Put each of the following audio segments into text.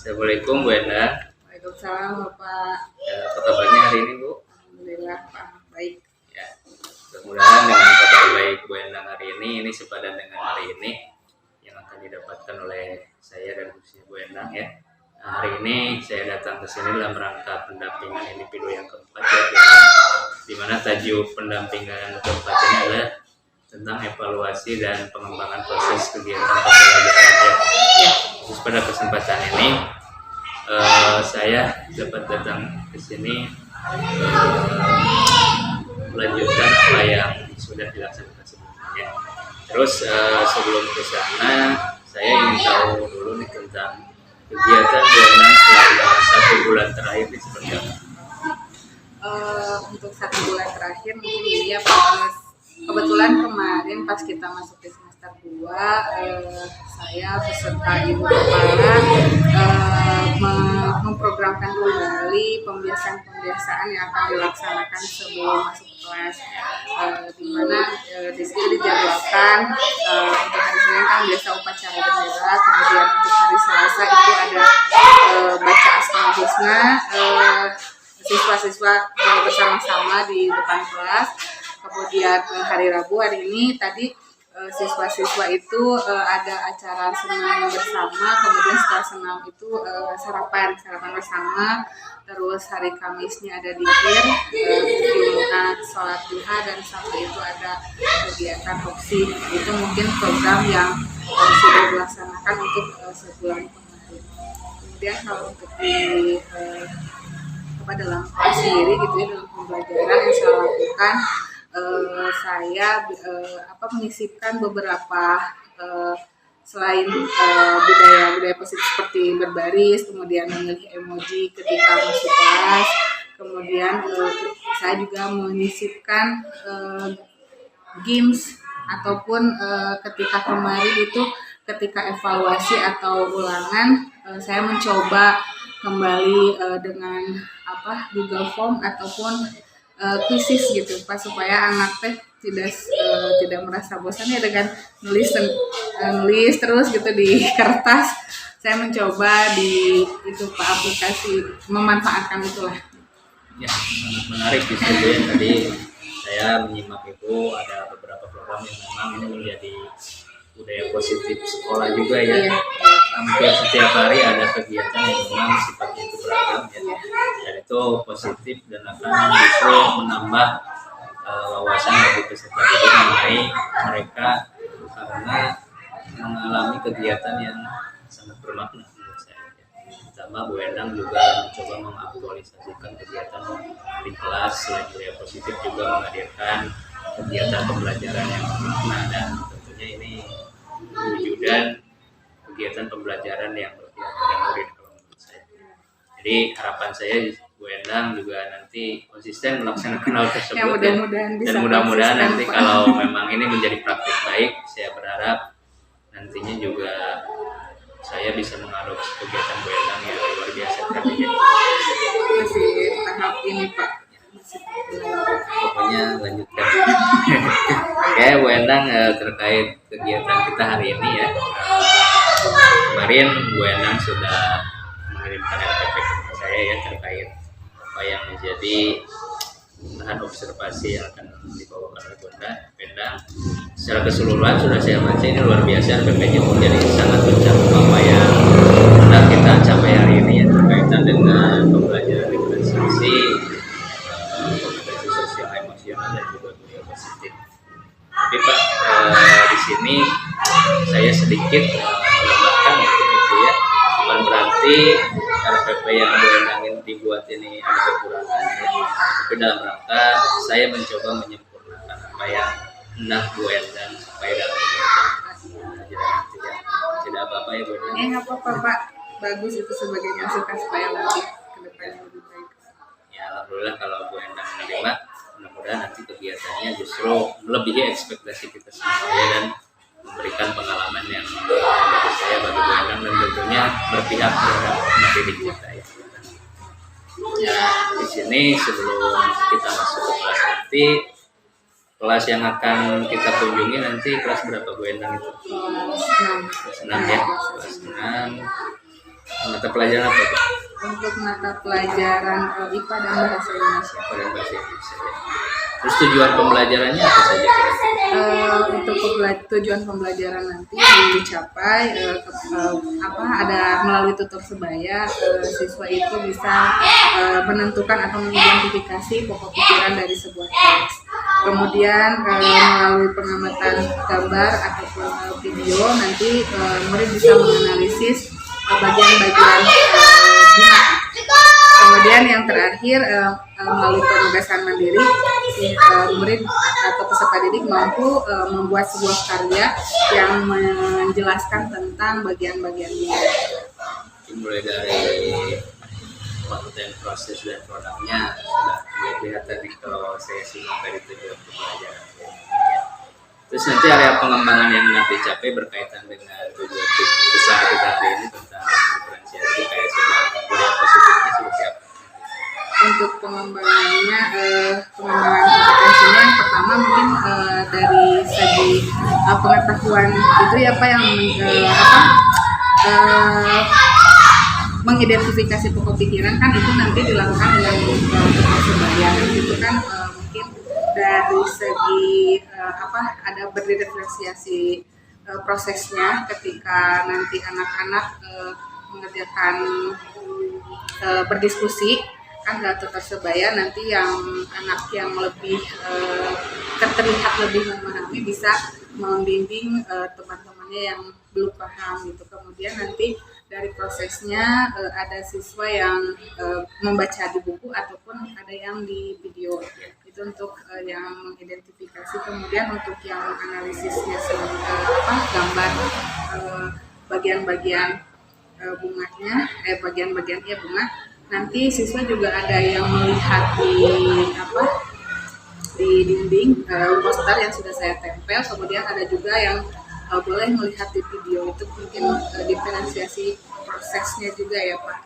Assalamualaikum Bu Endang. Waalaikumsalam Bapak. Ya, apa kabarnya hari ini Bu? Alhamdulillah Pak, baik. Ya, mudah-mudahan dengan kabar baik Bu Endang hari ini sepadan dengan hari ini yang akan didapatkan oleh saya dan khususnya Bu Endang ya. Nah, hari ini saya datang ke sini dalam rangka pendampingan individu yang keempat ya, di mana tajuk pendampingan keempat ini adalah tentang evaluasi dan pengembangan proses kegiatan pembelajaran ya. Terus pada kesempatan ini saya dapat datang ke sini melanjutkan apa yang sudah dilaksanakan sebelumnya. Terus sebelum ke sana saya ingin tahu dulu nih tentang kegiatan Bu Endang selama 1 bulan terakhir ini seperti apa? Untuk 1 bulan terakhir mungkin ini ya Pak. Kebetulan kemarin pas kita masuk di semester 2, saya beserta ibu kepala memprogramkan kembali pembiasaan yang akan dilaksanakan sebelum masuk kelas, di mana di sini dijadwalkan untuk hari Senin kan biasa upacara bendera, kemudian untuk hari Selasa itu ada baca Asmaul Husna, siswa-siswa bersama-sama di depan kelas. Kemudian hari Rabu hari ini tadi siswa-siswa itu ada acara senam bersama, kemudian setelah senam itu sarapan bersama. Terus hari Kamisnya ada dikir, Jumat sholat duha, dan Sabtu itu ada kegiatan opsi. Itu mungkin program yang sudah dilaksanakan untuk sebulan kemarin. Kemudian kalau untuk di dalam kelas sendiri gitu ya, dalam pembelajaran yang saya lakukan, saya menyisipkan beberapa selain budaya positif seperti berbaris, kemudian memilih emoji ketika masuk kelas, kemudian saya juga menyisipkan games ataupun ketika kemarin itu ketika evaluasi atau ulangan, saya mencoba kembali dengan Google Form ataupun quizzes gitu Pak, supaya anak teh tidak merasa bosan ya dengan nulis terus gitu di kertas. Saya mencoba di itu Pak, aplikasi memanfaatkan itulah. Ya, sangat menarik justru ya. Tadi saya menyimak itu ada beberapa program yang memang ini menjadi budaya positif sekolah juga ya. Iya. Hampir setiap hari ada kegiatan yang memang sifatnya itu beragam ya. Dan itu positif dan akan justru menambah wawasan bagi peserta didik mengenai mereka karena mengalami kegiatan yang sangat bermakna menurut saya. Pertama, Bu Endang juga mencoba mengaktualisasikan kegiatan di kelas, selain budaya positif juga menghadirkan kegiatan pembelajaran yang bermakna, dan tentunya ini wujudkan kegiatan pembelajaran yang berpihak pada murid kalau menurut saya. Jadi harapan saya Bu Endang juga nanti konsisten melaksanakan hal tersebut ya, mudah-mudahan nanti kalau memang ini menjadi praktik baik, saya berharap nantinya juga saya bisa mengadopsi kegiatan Bu Endang yang luar biasa tadi. Masih tahap ini Pak. Pokoknya lanjutkan. Oke, Bu Endang, terkait kegiatan kita hari ini ya. Kemarin Bu Endang sudah mengirimkan RPP ke saya ya terkait apa yang menjadi bahan observasi yang akan dibawakan oleh Bu Endang. Secara keseluruhan sudah saya baca, ini luar biasa, RPP-nya menjadi sangat mencakup apa yang sudah kita capai hari ini ya, berkaitan dengan pembelajaran diferensiasi, kompetensi sosial emosional, dan juga budaya positif. Tapi Pak, di sini saya sedikit menambahkan mungkin itu ya, bukan berarti RPP yang Bu Endang dibuat ini ada kekurangan ya, tapi dalam rangka saya mencoba menyempurnakan apa yang hendak Bu Endang supaya dalam nanti ya. Tidak apa-apa ya Bu Endang. Nggak apa-apa Pak, bagus itu sebagai masukan supaya lebih ke depan lebih baik. Ya alhamdulillah kalau Bu Endang menerima, mudah-mudahan nanti kegiatannya justru melebihi ekspektasi kita semua ya, dan memberikan pengalaman yang bagi saya, bagi Bu Endang, dan tentunya berpihak terhadap anak didik kita ya. Ya, di sini sebelum kita masuk ke kelas nanti, kelas yang akan kita kunjungi nanti kelas berapa Bu Endang itu? Kelas 6 ya, kelas 6. Mata pelajaran apa tuh? Untuk mata pelajaran IPA dan bahasa Indonesia. Pada bahasa Indonesia ya. Terus tujuan pembelajarannya apa saja kira-kira? Untuk tujuan pembelajaran nanti yang dicapai ada melalui tutor sebaya, siswa itu bisa menentukan atau mengidentifikasi pokok pikiran dari sebuah teks. Kemudian melalui pengamatan gambar ataupun video nanti murid bisa menganalisis bagian-bagian bunga. Kemudian yang terakhir melalui penugasan mandiri, murid atau peserta didik mampu membuat sebuah karya yang menjelaskan tentang bagian-bagian bunga. Mulai dari konten, proses dan produknya sudah kelihatan nih kalau saya simak dari tujuan pembelajaran. Terus nanti area pengembangan yang nanti dicapai berkaitan dengan tujuan besar kita hari ini tentang diferensiasi KSM dan budaya positifnya seperti apa? Untuk pengembangannya, pengembangan kompetensinya yang pertama mungkin dari segi pengetahuan itu ya Pak, yang mengidentifikasi pokok pikiran kan itu nanti dilakukan dengan tutor sebaya. Itu kan mungkin dari segi ada berdiferensiasi prosesnya ketika nanti anak-anak mengerjakan berdiskusi kan tutor sebaya, nanti yang anak yang lebih terlihat lebih memahami bisa membimbing teman-temannya yang belum paham gitu. Kemudian nanti dari prosesnya ada siswa yang membaca di buku ataupun ada yang di video. Itu untuk yang mengidentifikasi. Kemudian untuk yang analisisnya gambar bagian-bagian bunganya, bagian-bagiannya bunga. Nanti siswa juga ada yang melihat di dinding poster yang sudah saya tempel. Kemudian ada juga yang boleh melihat di video. Itu mungkin diferensiasi prosesnya juga ya Pak.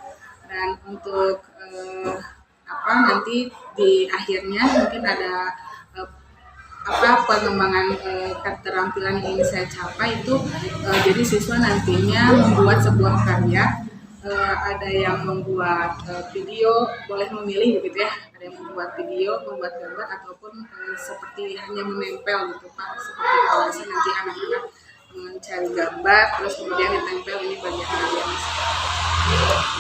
Dan untuk nanti di akhirnya mungkin ada pengembangan keterampilan yang ingin saya capai itu jadi siswa nantinya membuat sebuah karya. Ada yang membuat video, boleh memilih begitu ya, ada yang membuat video, membuat gambar ataupun seperti hanya menempel gitu Pak, seperti kalau nanti anak-anak mencari gambar terus kemudian ditempel ini bagian-bagian.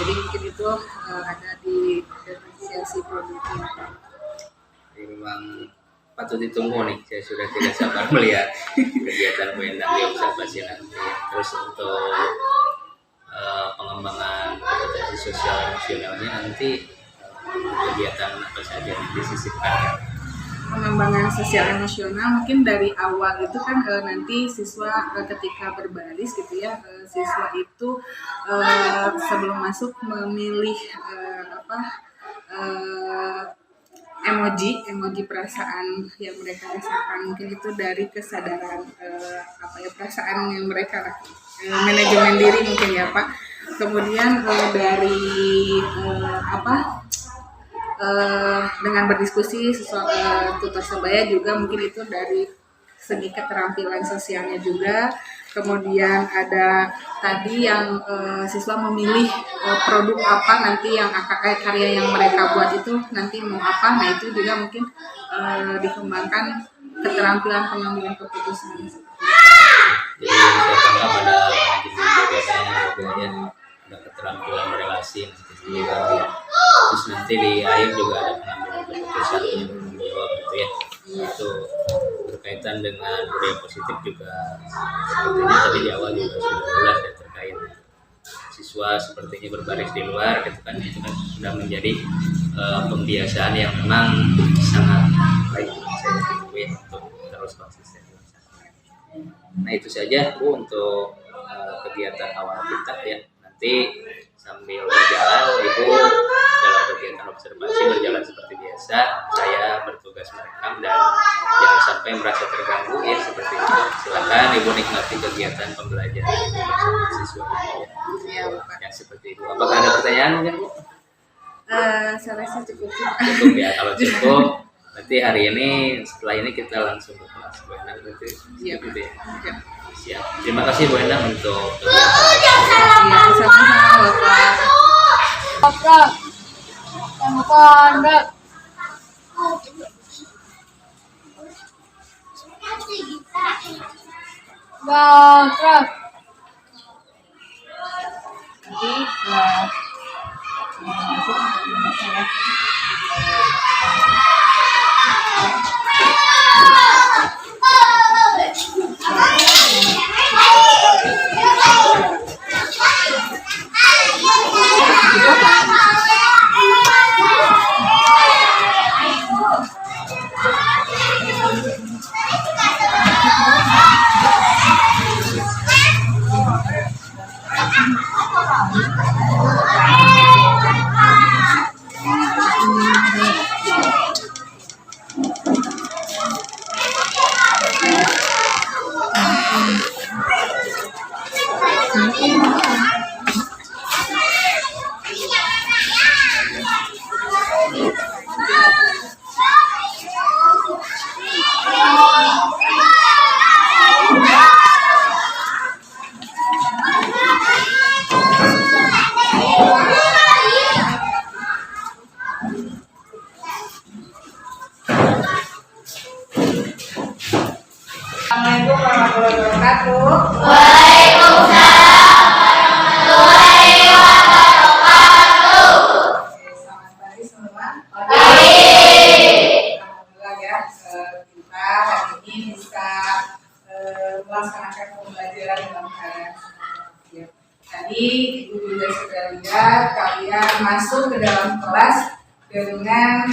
Jadi mungkin itu ada di diferensiasi produknya. Jadi memang patut ditunggu nih, saya sudah tidak sabar melihat kegiatan Bu Endang di observasi nanti. Terus untuk pengembangan kompetensi sosial emosionalnya nanti kegiatan apa saja yang disisipkan? Pengembangan sosial emosional mungkin dari awal itu kan nanti siswa ketika berbaris gitu ya, siswa itu sebelum masuk memilih emoji perasaan yang mereka rasakan. Mungkin itu dari kesadaran perasaan yang mereka manajemen diri mungkin ya Pak. Kemudian dari dengan berdiskusi tutor sebaya juga mungkin itu dari segi keterampilan sosialnya juga. Kemudian ada tadi yang siswa memilih produk apa nanti yang karya yang mereka buat itu nanti mau apa. Nah itu juga mungkin dikembangkan keterampilan pengambilan keputusan. Jadi saya tangkap ada manajemen biasanya juga ya, ada keterampilan berrelasi juga. Terus nanti di akhir juga ada pengambilan keputusan yang menjawab gitu ya. Itu berkaitan dengan budaya positif juga sepertinya tadi di awal juga sudah jelas ya terkait siswa sepertinya berbaris di luar gitu kan, itu kan sudah menjadi pembiasaan yang memang sangat baik saya temui untuk terus konsisten. Nah itu saja Bu untuk kegiatan awal kita ya. Nanti sambil berjalan Ibu dalam kegiatan observasi berjalan seperti biasa, saya bertugas merekam dan jangan sampai merasa terganggu ya seperti itu. Silakan Ibu nikmati kegiatan pembelajaran Ibu bersama siswa ya. Yang seperti itu. Apakah ada pertanyaan mungkin Bu? Saya rasa cukup. Cukup ya, kalau cukup Berarti hari ini setelah ini kita langsung ke kelas Bu Endang berarti. Iya, gitu ya. Ya. Siap. Terima kasih Bu Endang untuk Iya, sama-sama Bapak. Bapak, yang kondok. Bapak. Jadi masuk ya. Assalamualaikum warahmatullahi wabarakatuh. Selamat pagi semua. Alhamdulillah ya, kita hari ini bisa melaksanakan pembelajaran dalam keadaan sehat. Ya. Tadi Ibu juga sudah lihat kalian masuk ke dalam kelas dengan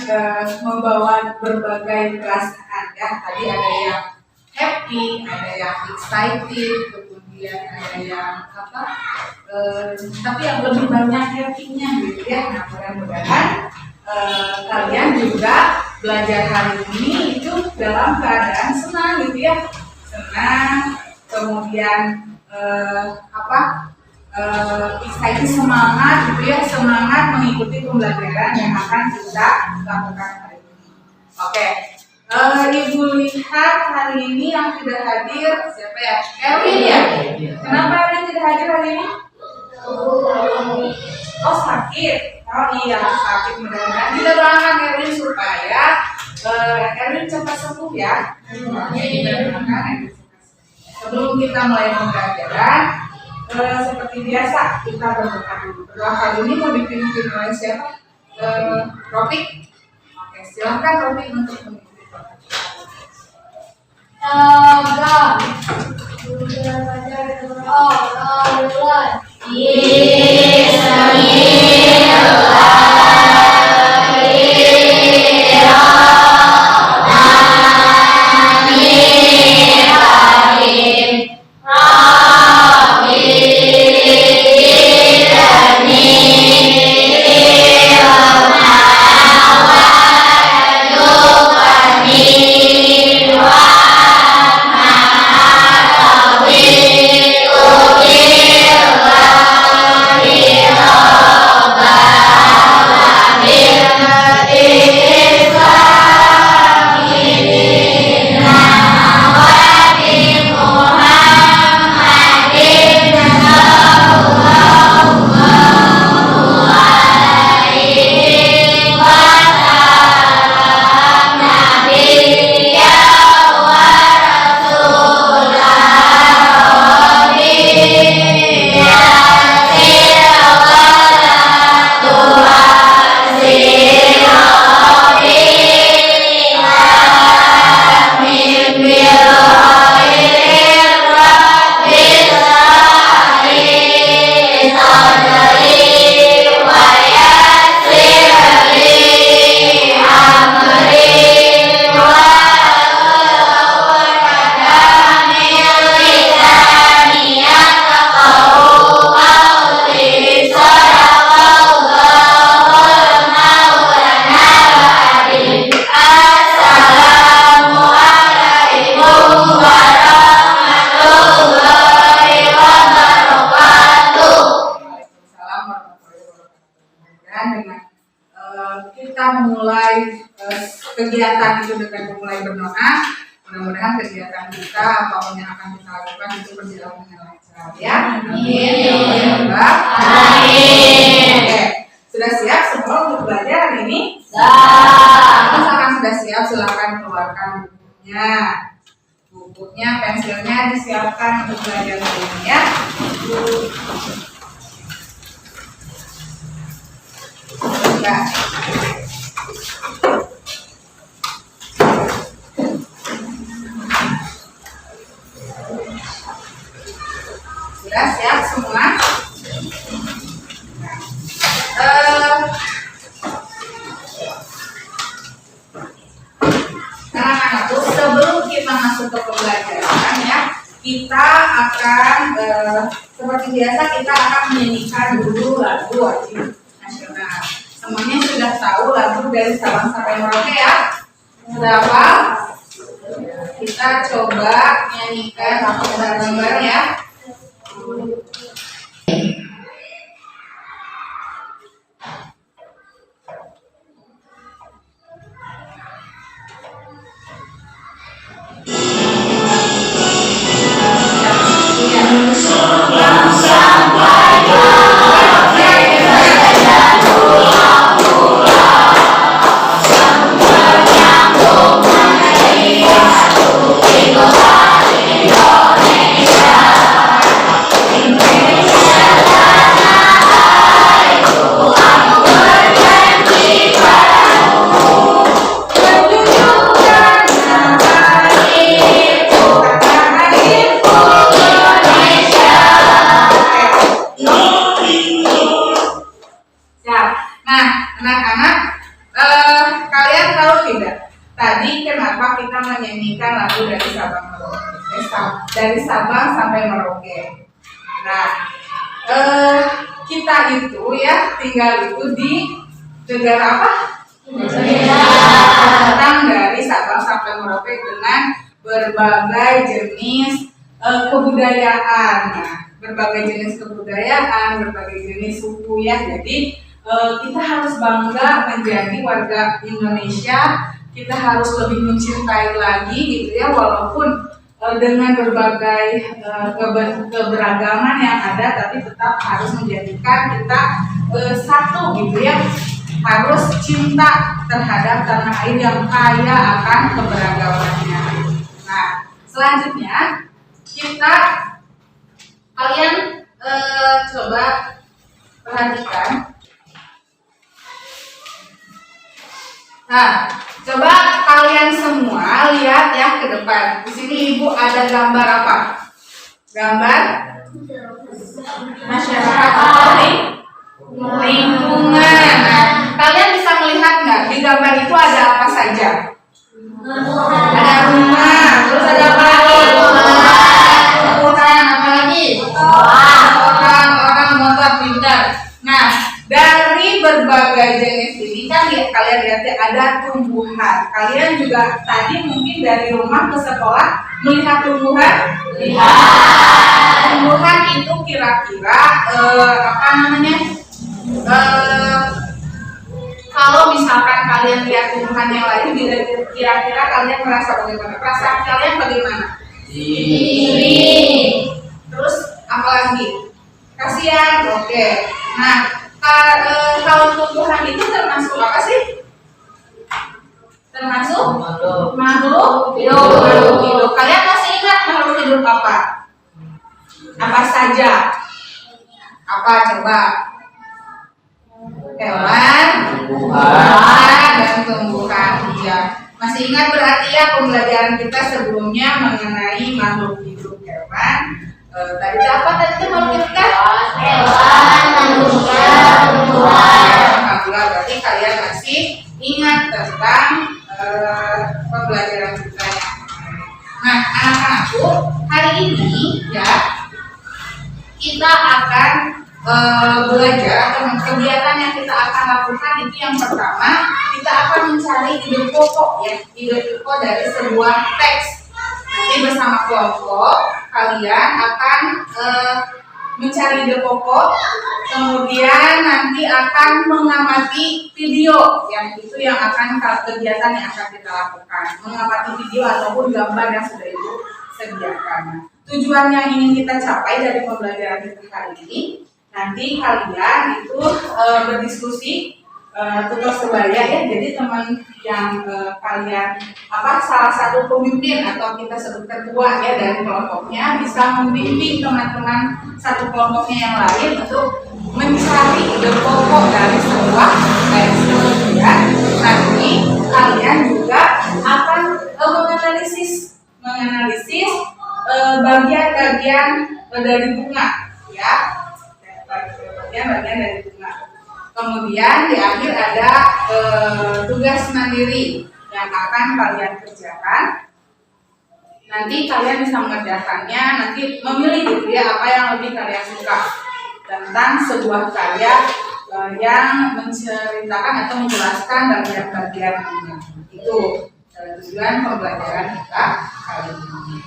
membawa berbagai perasaan ya. Tadi ada yang happy, ada yang excited, kemudian ada yang apa? Tapi yang lebih banyak happy-nya gitu ya. Nah, mudah-mudahan kalian juga belajar hari ini itu dalam keadaan senang gitu ya. Senang, kemudian excited, semangat gitu ya, semangat mengikuti pembelajaran yang akan kita lakukan hari ini. Oke. Ibu lihat hari ini yang tidak hadir siapa ya? Erwin ya? Kenapa Erwin tidak hadir hari ini? Oh sakit. Oh iya sakit, mudah-mudahan kita doakan Erwin supaya Erwin cepat sembuh ya. Kita doakan Erwin cepat sembuh. Sebelum kita mulai pembelajaran, seperti biasa kita berdoa dulu. Doa kali ini mau dipimpin oleh siapa? Rofik. Oke, silakan Rofik untuk memimpin. memulai kegiatan itu dengan memulai berdoa. Mudah-mudahan kegiatan kita apapun yang akan kita lakukan itu berjalan dengan lancar ya. Amin. Oke, sudah siap semua untuk belajar hari ini? Misalkan sudah siap, silakan keluarkan bukunya, pensilnya disiapkan untuk belajar hari ini ya. Sudah siap semua? Anak-anakku, sebelum kita masuk ke pembelajaran ya, kita akan seperti biasa kita akan menyanyikan dulu lagu wajib nasional. Semuanya sudah tahu lagu dari Sabang sampai Merauke ya? Sudah apa? Kita coba nyanyikan bareng-bareng ya. Dari Sabang sampai Merauke. Nah, kita itu ya tinggal itu di negara apa? Datang dari Sabang sampai Merauke dengan berbagai jenis kebudayaan. Nah, berbagai jenis kebudayaan, berbagai jenis suku ya. Jadi kita harus bangga menjadi warga Indonesia. Kita harus lebih mencintai lagi gitu ya, walaupun dengan berbagai keberagaman yang ada, tapi tetap harus menjadikan kita satu gitu ya, harus cinta terhadap tanah air yang kaya akan keberagamannya. Nah, selanjutnya kalian coba perhatikan. Nah, coba kalian semua lihat ya ke depan. Di sini Ibu ada gambar apa? Gambar masyarakat lingkungan. Nah, kalian bisa melihat nggak di gambar itu ada apa saja? Ada rumah, terus ada apa lagi? Tumbuhan, apa lagi? Orang, motor, pintar. Nah, dari berbagai jenis ini kan kalian lihat ya, ada tumbuhan. Kalian juga tadi mungkin dari rumah ke sekolah melihat tumbuhan. Tumbuhan itu kira-kira apa namanya? Kalau misalkan kalian lihat tumbuhan yang lain, kira-kira kalian merasa bagaimana? Perasaan kalian bagaimana? Terus apa lagi? Kasihan. Oke. Nah, kalau tumbuhan itu termasuk apa sih? Termasuk makhluk hidup. Kalian masih ingat makhluk hidup apa? Apa saja? Apa coba? Hewan, dan tumbuhan. Ya. Masih ingat berarti ya pembelajaran kita sebelumnya mengenai makhluk hidup hewan. Tadi apa tadi makhluk hidup kan? Hewan, manusia, tumbuhan. Alhamdulillah, berarti kalian masih ingat tentang pembelajaran kita. Nah, anak-anakku, hari ini ya kita akan belajar atau kegiatan yang kita akan lakukan itu yang pertama kita akan mencari ide pokok ya, ide pokok dari sebuah teks. Nanti bersama kelompok kalian akan mencari ide pokok, kemudian nanti akan mengamati video, yang itu yang akan kegiatan yang akan kita lakukan, mengamati video ataupun gambar yang sudah Ibu sediakan. Tujuan yang ingin kita capai dari pembelajaran kita hari ini, nanti kalian itu berdiskusi tutor sebaya ya, jadi teman yang kalian salah satu pemimpin atau kita sebut ketua ya dari kelompoknya bisa membimbing teman-teman satu kelompoknya yang lain untuk mencari ide pokok dari sebuah teks. Kemudian nanti kalian juga akan menganalisis bagian-bagian dari bunga ya, bagian-bagian dari bunga. Kemudian di akhir ada tugas mandiri yang akan kalian kerjakan. Nanti kalian bisa mengerjakannya, nanti memilih gitu ya apa yang lebih kalian suka tentang sebuah karya yang menceritakan atau menjelaskan bagian-bagian ini. Itu tujuan pembelajaran kita kali ini.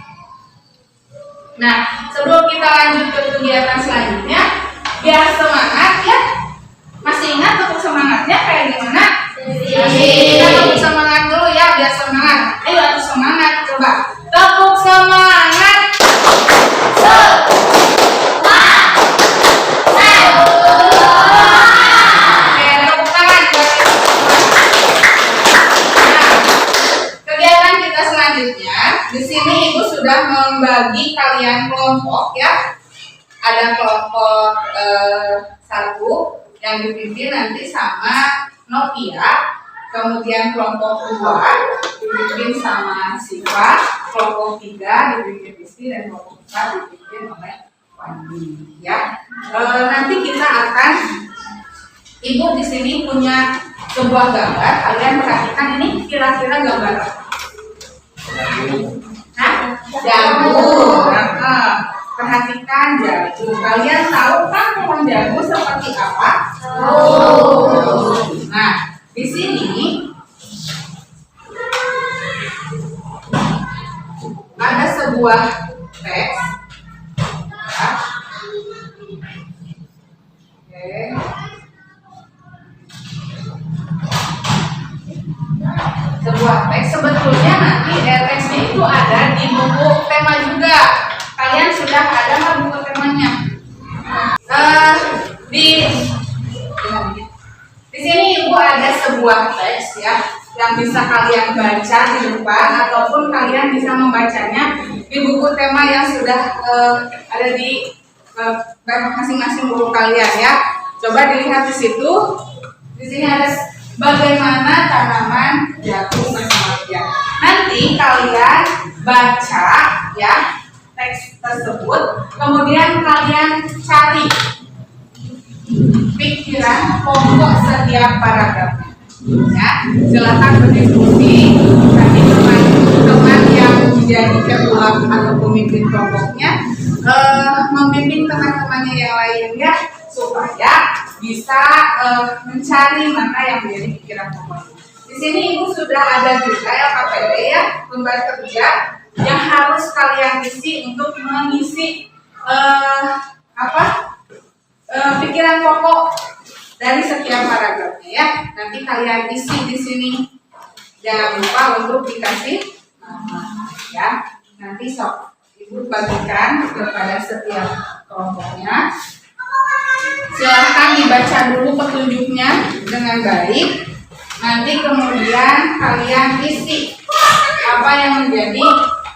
Nah, sebelum kita lanjut ke kegiatan selanjutnya, biar semangat ya. Masih ingat tepuk semangatnya kayak gimana? Kita tepuk semangat dulu ya, biar semangat. Ayo atuh semangat, coba tepuk semangat. Oke, tepuk tangan. Nah, kegiatan kita selanjutnya, di sini Ibu sudah membagi kalian kelompok ya. Ada kelompok 1 yang dipimpin nanti sama Novia, kemudian kelompok 2 dipimpin sama Siva, kelompok 3 dipimpin Rizky, dan kelompok 4 dipimpin oleh Wandi ya. Nanti kita akan, Ibu di sini punya sebuah gambar, kalian perhatikan ini kira-kira gambar apa? Jamur. Perhatikan jagung. Kalian tahu kan pohon jagung seperti apa? Nah, di sini ada sebuah teks. Ya. Oke. Sebuah teks, sebetulnya nanti teksnya itu ada di buku tema juga. Kalian sudah ada nggak buku temanya? Di sini Ibu ada sebuah teks ya yang bisa kalian baca di depan ataupun kalian bisa membacanya di buku tema yang sudah ada di masing-masing buku kalian ya. Coba dilihat di situ. Di sini ada bagaimana tanaman jagung berkembang. Nanti kalian baca ya teks tersebut, kemudian kalian cari pikiran pokok setiap paragrafnya. Ya, silakan berdiskusi. Nanti teman-teman yang menjadi ketua atau pemimpin kelompoknya membimbing teman-temannya yang lainnya supaya bisa mencari mana yang menjadi pikiran pokoknya. Di sini Ibu sudah ada juga LKPD ya, lembar kerja yang harus kalian isi untuk mengisi pikiran pokok dari setiap paragrafnya ya. Nanti kalian isi di sini. Jangan lupa untuk dikasih nama ya. Nanti sok Ibu bagikan kepada setiap kelompoknya. Silahkan dibaca dulu petunjuknya dengan baik. Nanti kemudian kalian isi apa yang menjadi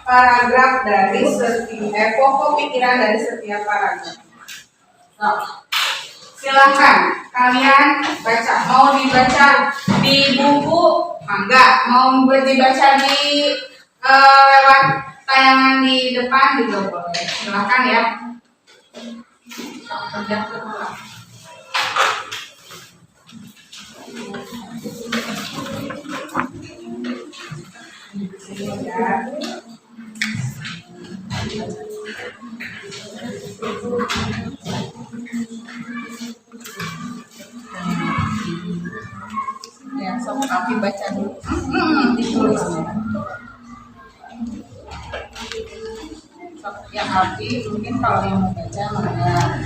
paragraf dari setiap pokok pikiran dari setiap paragraf. Silahkan kalian baca. Mau dibaca di buku, mangga. Mau dibaca di lewat tayangan di depan juga boleh. Silahkan ya. Kerja kedua. Ya, sok kami baca dulu. Ditulis. Sok yang arti mungkin kalau yang mau baca mana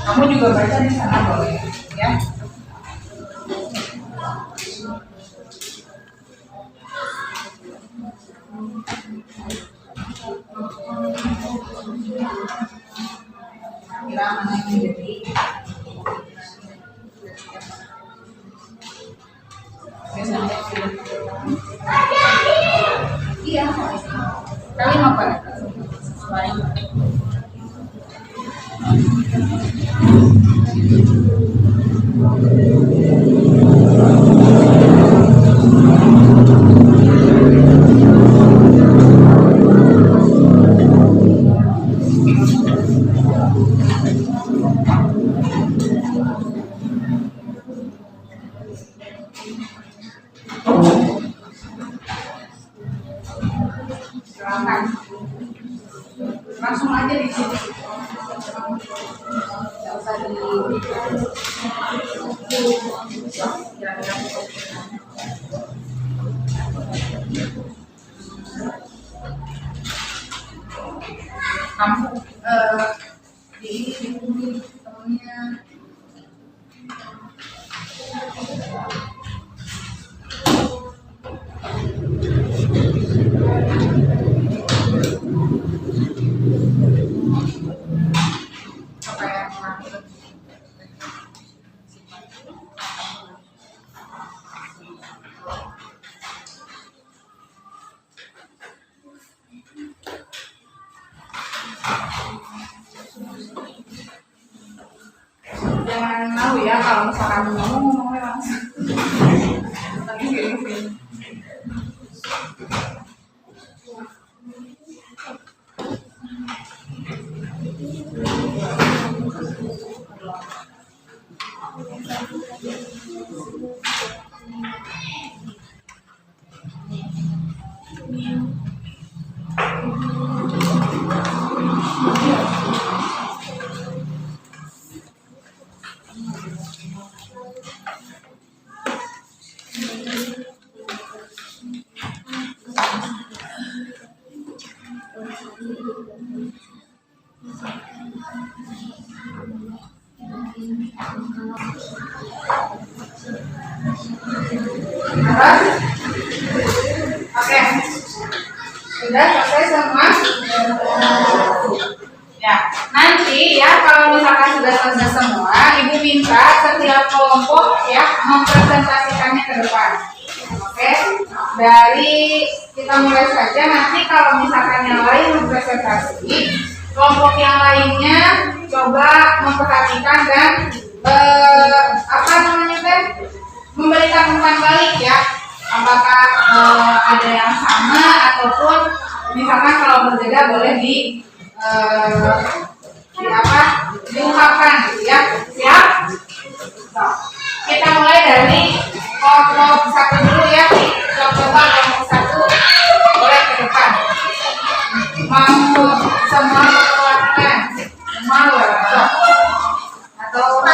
kamu juga baca di sana boleh ya. Kira mana yang jadi biasanya iya kali mau pada selain silakan langsung aja di sini nggak usah di kamu di temennya apa yang mengatur jangan malu ya kalau misalkan ngomongnya langsung tapi gini. Oke, sudah selesai semua. Ya, nanti ya kalau misalkan sudah selesai semua, ibu minta setiap kelompok ya mempresentasikannya ke depan. Oke, dari kita mulai saja. Nanti kalau misalkan yang lain mempresentasi, kelompok yang lainnya coba memperhatikan dan apa namanya kan memberikan umpan balik ya. Apakah ada yang sama ataupun misalkan kalau berbeda boleh di apa diungkapkan gitu ya. Siap? So, kita mulai dari kelompok satu dulu ya. Coba kelompok satu boleh ke depan. Mau semua perwakilan semua boleh atau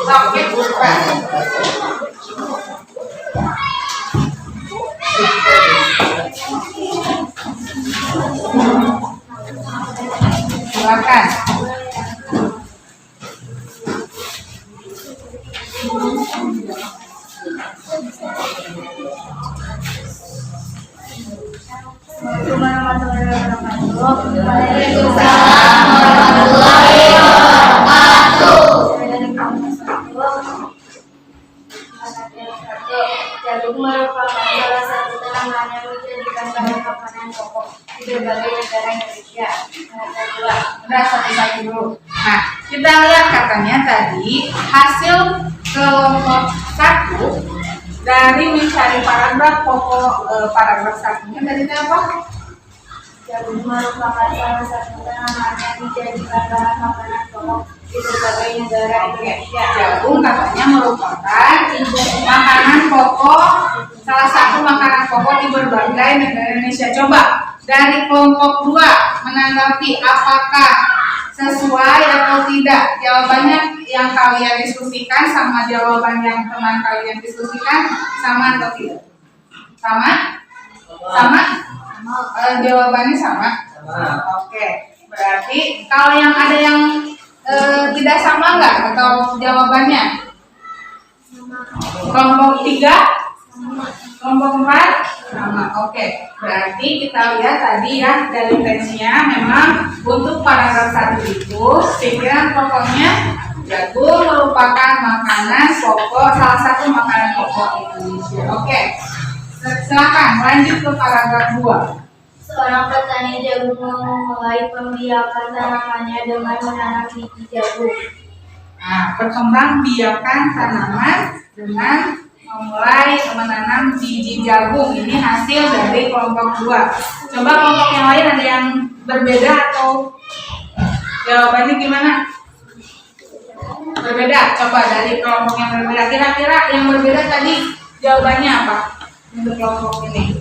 oke bukan. Silakan. Jagung merupakan salah satu tanaman yang dijadikan bahan makanan pokok di berbagai negara Indonesia. Udah satu-satu dulu. Nah, kita lihat katanya tadi hasil kelompok satu dari mencari paragraf pokok paragraf satunya dari apa? Jagung merupakan salah satu tanaman yang dijadikan bahan makanan pokok di berbagai negara Indonesia. Jagung katanya merupakan makanan pokok, salah satu makanan pokok di berbagai negara Indonesia. Coba dari kelompok 2 menanggapi apakah sesuai atau tidak. Jawabannya yang kalian diskusikan sama jawaban yang teman kalian diskusikan sama atau tidak? Sama? Sama? Jawabannya sama. Oke, berarti kalau yang ada yang tidak sama nggak atau jawabannya? Kelompok 3, kelompok 4 sama. Oke, berarti kita lihat tadi ya dari tesnya memang untuk paragraf 1 itu pikiran pokoknya jagung merupakan makanan pokok, salah satu makanan pokok Indonesia. Oke, silakan lanjut ke paragraf 2. Seorang petani jagung memulai pembiakan tanamannya dengan menanam biji jagung. Nah, perkembang biakan tanaman dengan memulai menanam biji jagung. Ini hasil dari kelompok 2. Coba kelompok yang lain ada yang berbeda atau jawabannya gimana? Berbeda. Coba dari kelompok yang berbeda. Kira-kira yang berbeda tadi jawabannya apa untuk kelompok ini?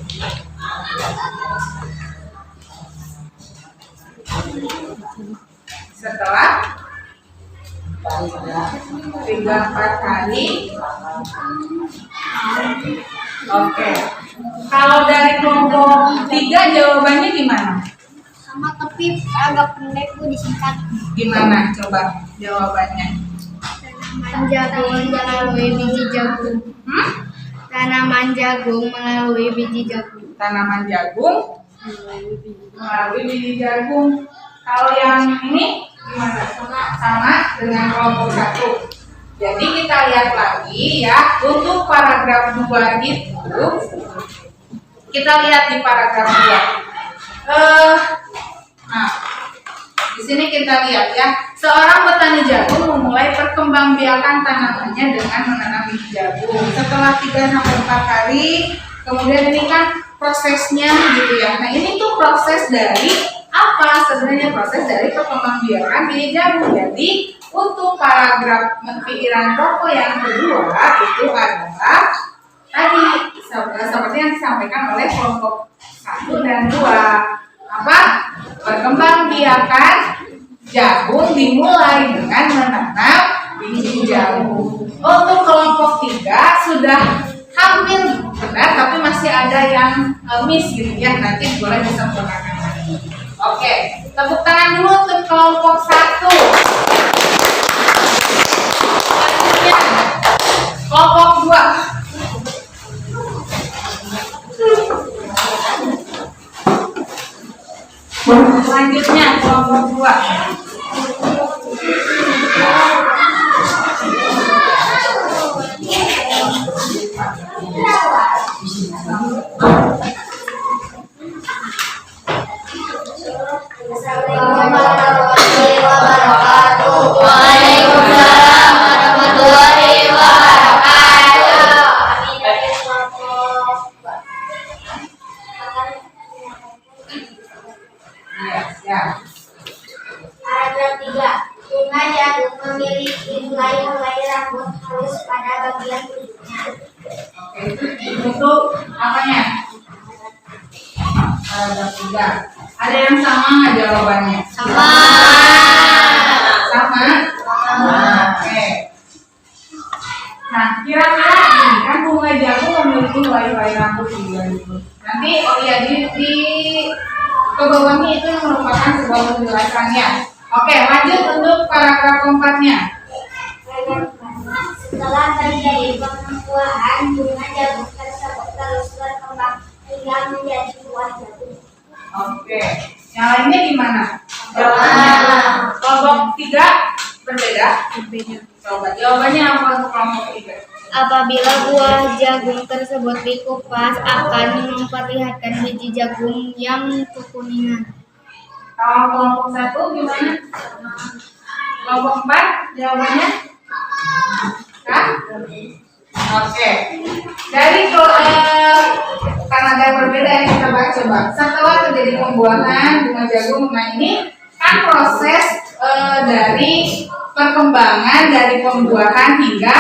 Setelah 3-4 kali. Oke. Kalau dari kelompok 3 jawabannya gimana? Sama tapi agak pendek Bu, disingkat. Gimana coba jawabannya? Tanaman jagung melalui biji jagung. Tanaman jagung melalui biji jagung. Tanaman jagung melalui biji jagung. Kalau yang ini gimana? Sama dengan kelompok 1. Jadi kita lihat lagi ya, untuk paragraf 2 itu kita lihat di paragraf 2. Nah, di sini kita lihat ya, seorang petani jagung memulai perkembangbiakan tanamannya dengan menanam biji jagung. Setelah 3-4 kali, kemudian ini kan prosesnya gitu ya. Nah, ini tuh proses dari apa? Sebenarnya proses dari perkembangbiakan biji jagung. Jadi untuk paragraf pikiran pokok yang kedua itu adalah tadi seperti yang disampaikan oleh kelompok 1 dan 2. Apa? Perkembangbiakan jagung dimulai dengan menanam biji jagung. Untuk kelompok 3 sudah hampir benar, tapi masih ada yang miss gitu ya. Nanti boleh disempurnakan lagi. Oke, tepuk tangan dulu untuk kelompok 1. Selanjutnya, kelompok 2. Selanjutnya, kelompok 2. Paragraf 3. Bunga jagung memiliki helai-helai rambut halus pada bagian ujungnya. Oke, untuk apanya? Paragraf 3. Ada yang sama nggak jawabannya? Sama. Sama? Sama. Oke. Nah, kira-kira ini kan bunga jagung memiliki helai-helai rambut juga gitu. Nanti di ke bawahnya itu yang merupakan sebuah penjelasannya. Oke, lanjut untuk paragraf keempatnya. Setelah terjadi pembuahan, bunga jagung tersebut terus berkembang hingga menjadi buah jagung. Oke, yang lainnya gimana? Jawabannya kelompok 3 berbeda? Berbeda. Coba jawabannya apa untuk kelompok 3? Apabila buah jagung tersebut dikupas akan memperlihatkan biji jagung yang kekuningan. Kalau kelompok 1 gimana? Kelompok 4 jawabannya? Hah? Oke. Dari karena ada yang berbeda yang kita bahas coba. Setelah terjadi pembuahan bunga jagung, nah ini kan proses dari perkembangan dari pembuahan hingga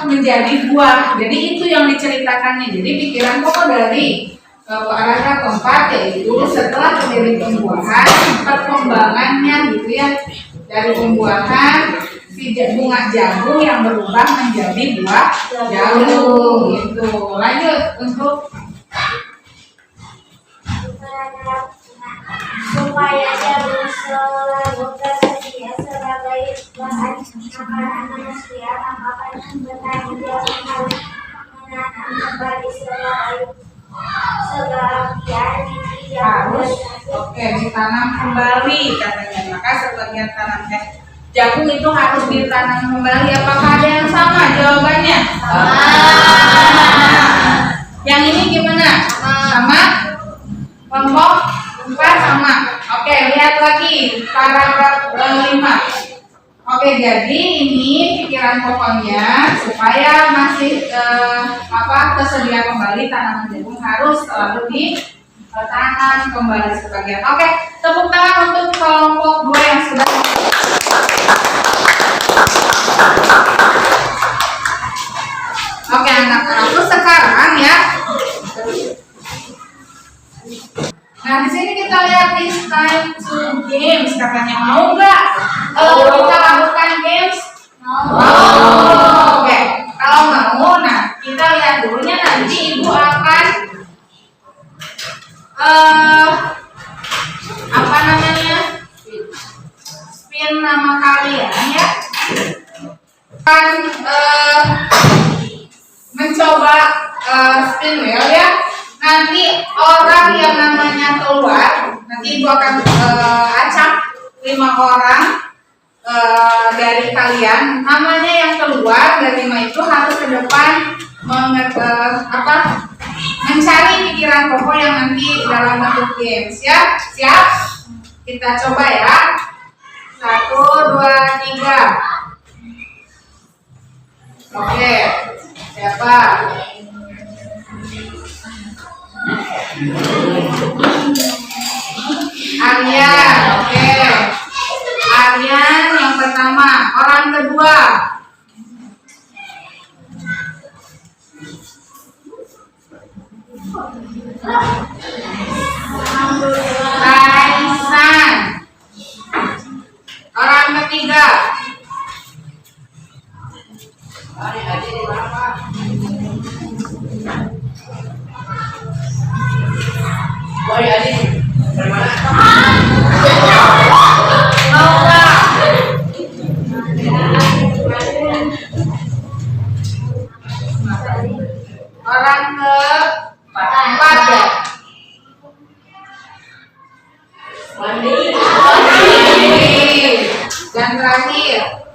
menjadi buah. Jadi itu yang diceritakannya. Jadi pikiran pokok dari paragraf keempat yaitu setelah terjadi pembuahan, perkembangannya gitu ya, dari pembuahan si bunga jagung yang berubah menjadi buah jagung gitu. Lanjut untuk selalu tersedia sebagai bahan makanan manusia, maka petani harus menanam kembali sebagian biji Harus, jagung. oke, ditanam kembali katanya. Maka sebagian tanam jagung itu harus ditanam kembali. Apakah ada yang sama jawabannya? Yang ini gimana? Sama? Kelompok 4 sama. Oke, lihat lagi paragraf 5. Oke, jadi ini pikiran pokoknya supaya masih tersedia kembali tanaman jagung harus selalu ditanam kembali sebagian. Oke, tepuk tangan untuk kelompok 2 yang sudah. Oke, anak-anakku sekarang ya. Nah, di sini kita lihat it's time to games. Katanya mau nggak kita lakukan games? Oke, kalau mau, nah kita lihat dulunya nanti ibu akan apa namanya? Spin nama kalian ya. Akan mencoba spin wheel ya. Nanti orang yang namanya keluar, nanti ibu akan acak 5 orang dari kalian. Namanya yang keluar dari 5 itu harus ke depan mencari pikiran pokok yang nanti dalam bentuk games ya. Siap? Kita coba ya. 1, 2, 3. Oke, siapa? Aryan, oke. Aryan yang pertama, orang kedua. Raisan. Orang ketiga. Orang keempat ya. Dan terakhir.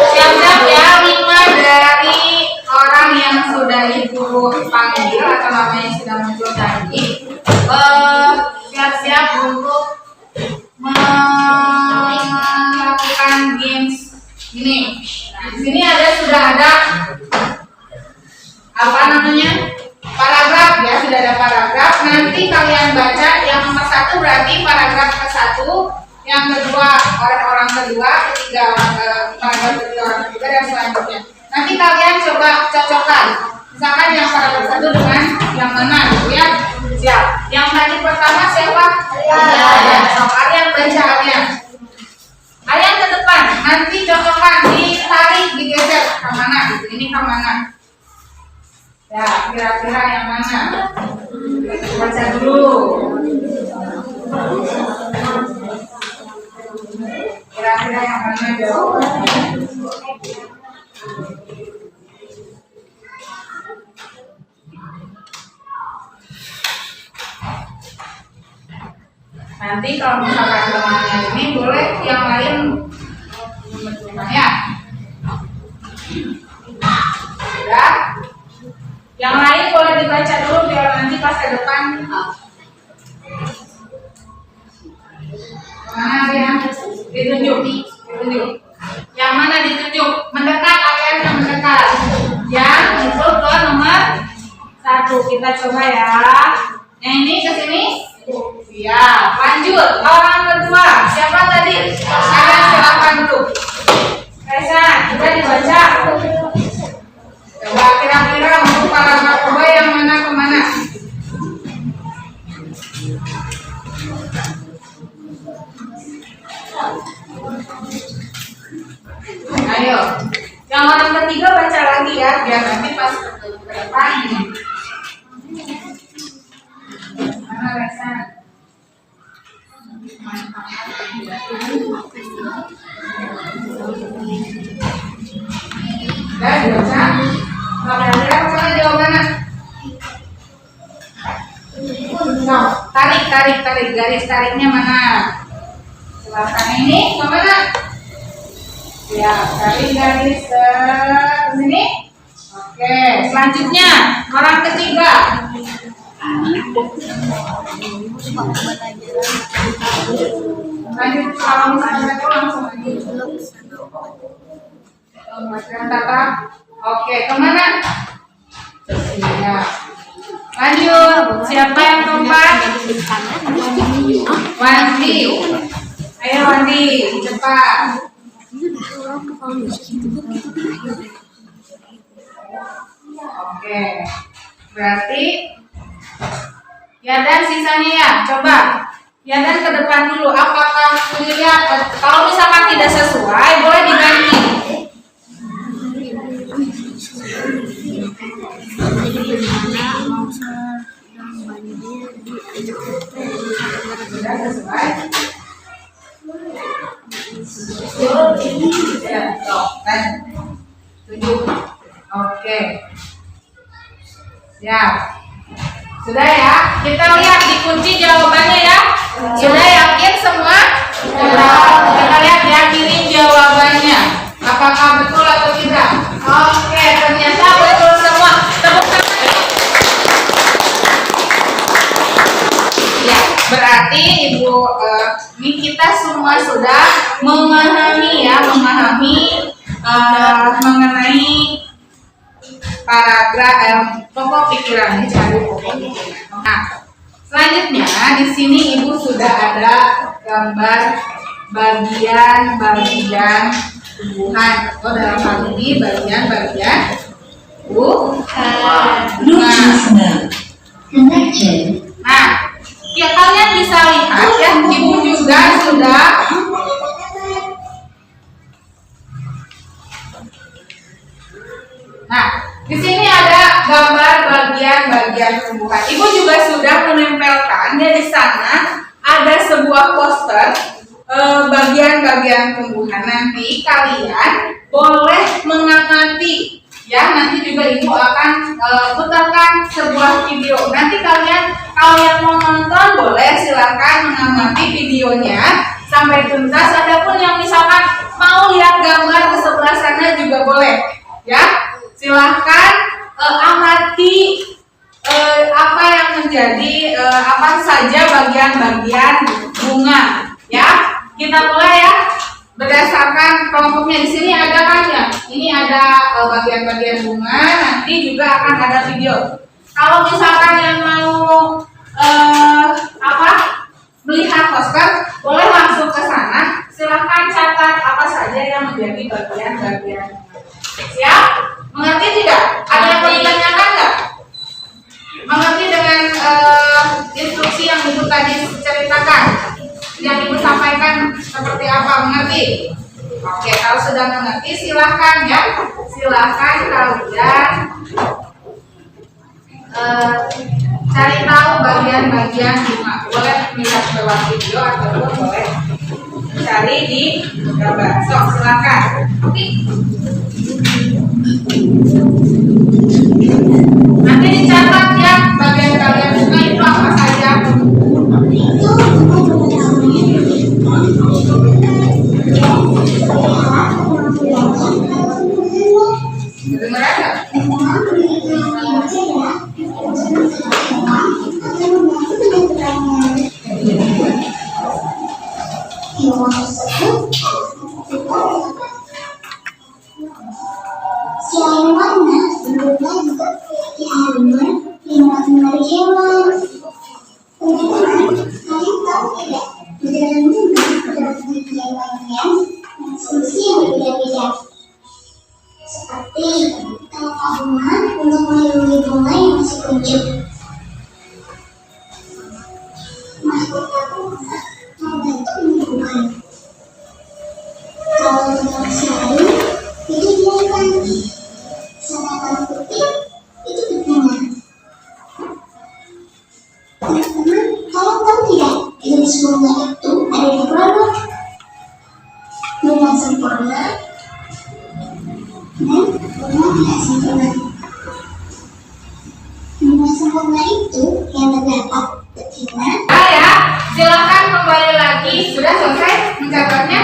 Siap-siap ya, 5 dari orang yang sudah ibu panggil atau namanya sudah muncul tadi. Siap-siap untuk melakukan games ini. Nah, di sini sudah ada apa namanya? Paragraf ya, sudah ada paragraf. Nanti kalian baca yang nomor 1 berarti paragraf ke-1, yang kedua orang kedua, ketiga paragraf ketiga orang ketiga dan selanjutnya. Nanti kalian coba cocokkan. Misalkan yang paragraf 1 dengan yang mana gitu ya. Siap. Yang tadi pertama siapa? Aryan. Sok Aryan baca Aryan. Aryan ke depan. Nanti cocokkan, ditarik, digeser ke mana gitu. Ini ke mana? Ya, kira-kira yang mana? Baca dulu. Kira-kira yang mana jawabannya? Nanti kalau misalkan temannya ini boleh yang lain membetulkan ya. Sudah. Yang lain boleh dibaca dulu biar nanti pas ke depan. Mana yang ditunjuk? Yang mana ditunjuk? Mendekat, kalian yang mendekat. Yang itu ke nomor 1. Kita coba ya. Yang ini ke sini. Ya, lanjut. Orang kedua. Siapa tadi? Kalian silakan dulu. Kaisa, kita dibaca. Coba kira-kira untuk paragraf kedua yang mana ke mana? ya, biar nanti pas ke depan ini. Mana Resa? Udah dibaca? Kira-kira mana jawabannya? No, tarik garis tariknya mana? Silakan ini kemana? Ya, tarik garis ke sini. Oke, selanjutnya orang ketiga. Lanjut kalau misalnya itu langsung aja. Oke, kemana? Ya. Lanjut, siapa yang keempat? Wandi. Ayo Wandi, cepat. Oke, berarti Yadan sisanya ya, coba Yadan ke depan dulu. Apakah dilihat? Kalau misalkan tidak sesuai, boleh diganti. Sudah sesuai? Ya, kan? 7. Oke. Siap. Sudah ya? Kita lihat dikunci jawabannya ya. Sudah yakin semua? Kita lihat ya kiri jawabannya. Apakah betul atau tidak? Oke, ternyata betul semua. Tepuk tangan. Ya, berarti Ibu ini kita semua sudah memahami ya, mengenai paragraf pokok pikiran. Cari pokok pikiran. Nah, selanjutnya di sini Ibu sudah ada gambar bagian-bagian tumbuhan. Atau dalam hal ini bagian-bagian Nah, ya kalian bisa lihat ya, Ibu juga sudah Nah, di sini ada gambar bagian-bagian tumbuhan. Ibu juga sudah menempelkan di sana ada sebuah poster bagian-bagian tumbuhan. Nanti kalian boleh mengamati ya. Nanti juga Ibu akan putarkan sebuah video. Nanti kalian kalau yang mau nonton boleh silakan mengamati videonya sampai tuntas. Adapun yang misalkan mau lihat gambar ke sebelah sana juga boleh ya. Silahkan amati apa yang menjadi apa saja bagian-bagian bunga ya. Kita mulai ya, berdasarkan kelompoknya. Di sini ada kan ya, ini ada bagian-bagian bunga. Nanti juga akan ada video. Kalau misalkan yang mau melihat poster, boleh langsung ke sana. Silahkan catat apa saja yang menjadi bagian-bagian. Siap? Mengerti tidak? Ada yang mau ditanyakan nggak? Mengerti dengan instruksi yang Ibu tadi ceritakan? Yang Ibu sampaikan seperti apa? Mengerti? Oke, kalau sudah mengerti silahkan ya. Silahkan kalian cari tahu bagian-bagian bunga. Boleh melihat lewat video ataupun boleh cari di gambar. So, silahkan. Oke. Nanti dicatat ya bagian kalian bunga itu apa saja. Dengar ada? Selain warna, bunga juga memiliki halaman yang dapat menarik hewan. Teman-teman, kalian tahu tidak? Di dalam bunga terdapat bagian-bagian dan fungsi yang berbeda-beda. Seperti telapak bunga untuk melindungi bunga yang masih kuncup. Mahkota bunga membantu menumbuhkan. Kalau tetap sayur, itu biarkan. Sedangkan warna putih itu betina. Teman-teman, kalian tahu tidak jenis bunga itu ada di berapa? Bunga sempurna dan bunga tidak sempurna. Bunga sempurna itu yang terdapat betina. Ya, silakan kembali lagi. Sudah selesai mencatatnya?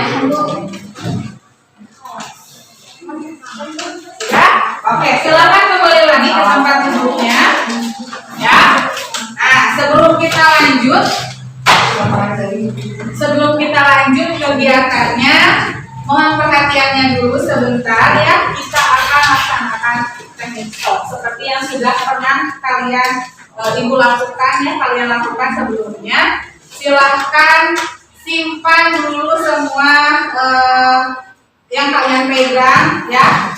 Ya, oke. Silakan kembali lagi ke tempat duduknya. Ya. Nah, sebelum kita lanjut kegiatannya, mohon perhatiannya dulu sebentar ya. Kita akan laksanakan teknik stop seperti yang sudah pernah kalian ibu lakukan ya, kalian lakukan sebelumnya. Silahkan simpan dulu semua yang kalian pegang ya.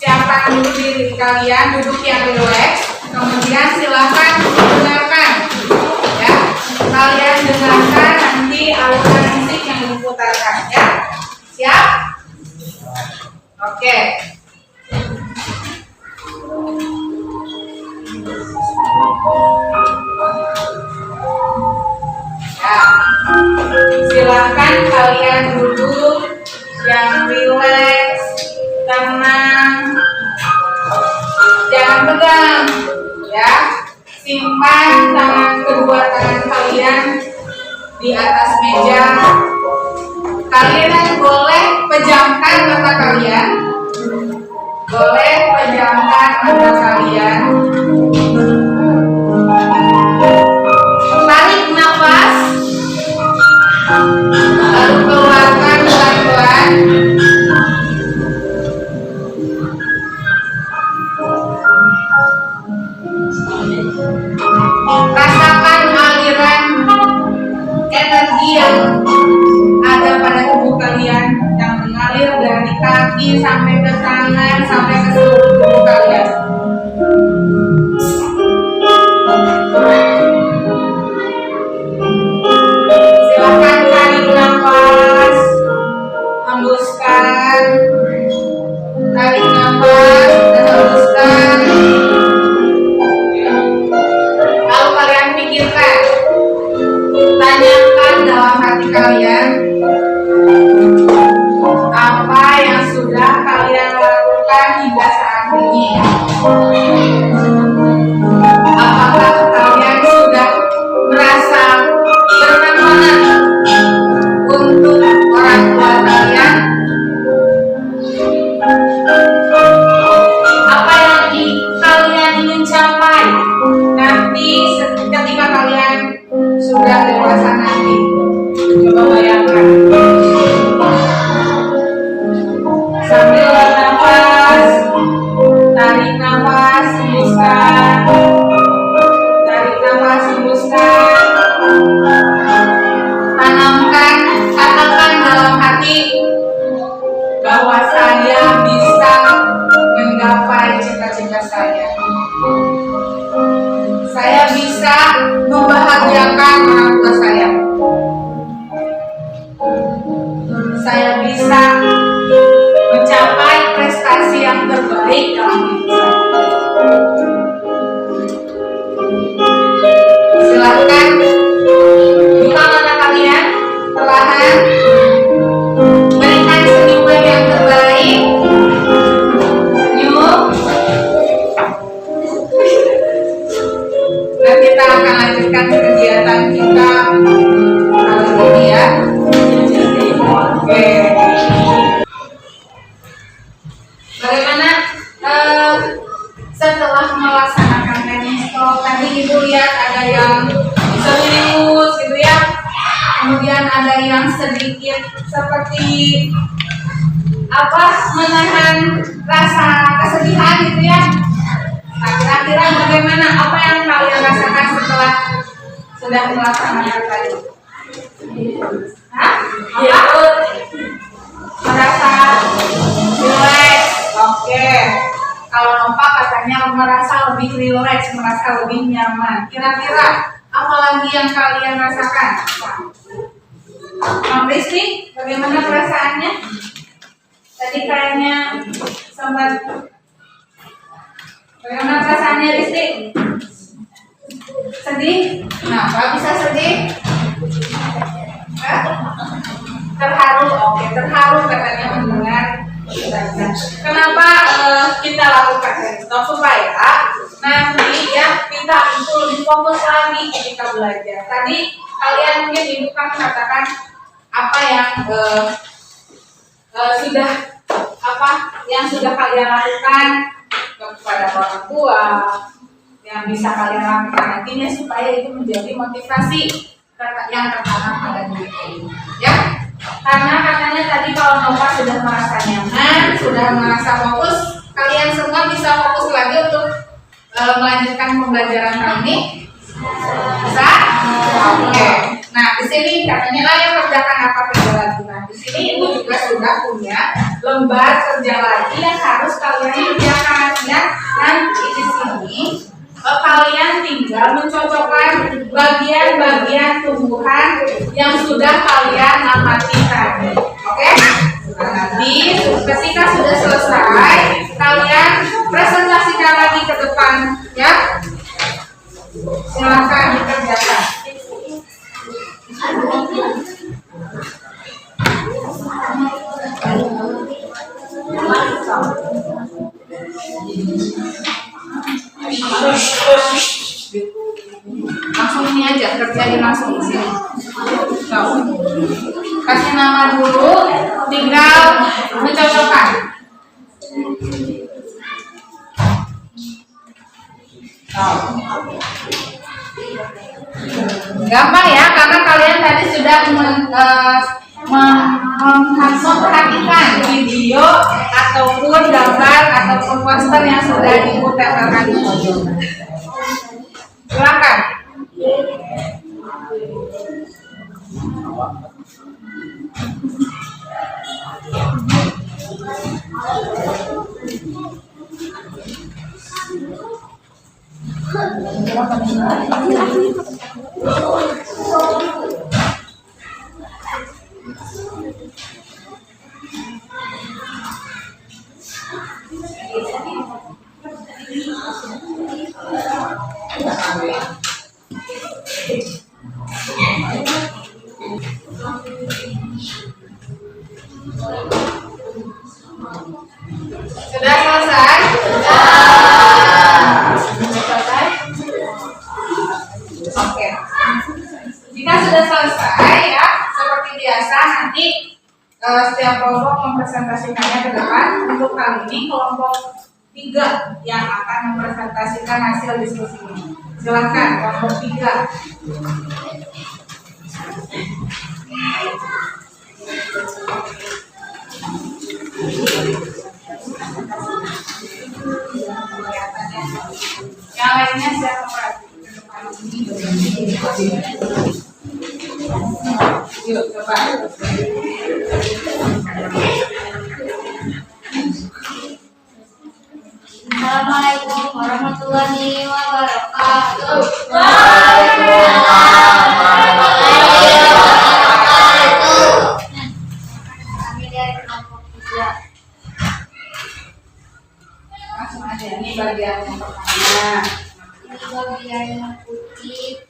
Siapkan dulu diri kalian, duduk yang rileks. Kemudian silahkan dengarkan ya. Kalian dengarkan nanti alunan musik yang diputarkan ya. Siap? Oke. Ya, silakan kalian duduk yang rileks, tenang, jangan pegang, ya. Simpan kedua tangan kalian di atas meja. Kalian boleh pejamkan mata kalian, boleh pejamkan mata kalian. Tarik nafas, lalu keluarkan pelan-pelan. Rasakan aliran energi yang ada pada tubuh kalian yang mengalir dari kaki sampai ke tangan sampai ke seluruh tubuh kalian. Silakan tarik nafas, hembuskan, tarik nafas dan hembuskan. Lalu kalian pikirkan, tanyakan dalam hati kalian apa yang sudah kalian lakukan hingga saat ini. Apakah kalian sudah merasa bermanfaat untuk orang tua kalian? Apa yang kalian ingin capai nanti ketika kalian sudah dewasa nanti? Coba bayangkan. Sambil bernafas, tarik nafas, hembuskan, tarik nafas, hembuskan. Tanamkan, katakan dalam hati bahwa saya bisa menggapai cita-cita saya. Saya bisa membahagiakan orang tua saya. Saya bisa mencapai prestasi yang terbaik dalam hidup saya. Silakan buka mata kalian perlahan, berikan senyuman yang terbaik. Senyum. Dan kita akan lanjutkan kegiatan kita kali ini ya. Oke. Bagaimana setelah melaksanakan teknik stop tadi ibu lihat ada yang serius gitu ya, kemudian ada yang sedikit seperti menahan rasa kesedihan gitu ya. Nah, kira-kira bagaimana, apa yang kalian rasakan setelah sudah melaksanakan tadi? Hah? Apa? Merasa rileks. Oke. Kalau Nova katanya merasa lebih rileks, merasa lebih nyaman. Kira-kira apa lagi yang kalian rasakan? Mam Rizky, bagaimana perasaannya? Tadi kayaknya sempat Bagaimana perasaannya Risti? Sedih? Kenapa bisa sedih? Hah? Terharu, oke, terharu katanya mendengar. Kenapa kita lakukan itu? Supaya nanti ya kita itu lebih fokus lagi ketika belajar. Tadi kalian mungkin ibu kan mengatakan apa yang sudah kalian lakukan kepada orang tua, yang bisa kalian lakukan nantinya supaya itu menjadi motivasi yang tertanam pada diri kalian. Ya, karena katanya tadi kalau Nova sudah merasa nyaman, sudah merasa fokus, kalian semua bisa fokus lagi untuk melanjutkan pembelajaran kali ini. Bisa? Oke. Nah, di sini katanya lah yang kerjakan apa kerja lagi. Nah, di sini ibu juga sudah punya lembar kerja lagi yang harus kalian kerjakan ya. Nanti di sini kalian tinggal mencocokkan bagian-bagian tumbuhan yang sudah kalian amati tadi. Oke? Nah, nanti ketika sudah selesai, kalian presentasikan lagi ke depan ya. Silakan dikerjakan. Langsung ini aja, kerjain langsung di sini. Kasih nama dulu, tinggal mencocokkan. Gampang ya, karena kalian tadi sudah memperhatikan video ataupun gambar ataupun poster yang sudah ditempelkan di pojok. Silakan. Sudah selesai? Selesai? Oke. Jika sudah selesai ya, seperti biasa nanti setiap kelompok mempresentasikannya ke depan. Untuk kali ini kelompok 3 yang akan mempresentasikan hasil diskusi ini. Silakan kelompok 3. Yang lainnya siapa yuk coba. Assalamualaikum warahmatullahi wabarakatuh. Kami dari kelompok 3. Langsung aja, ini bagian yang pertama. Ini bagian yang putih.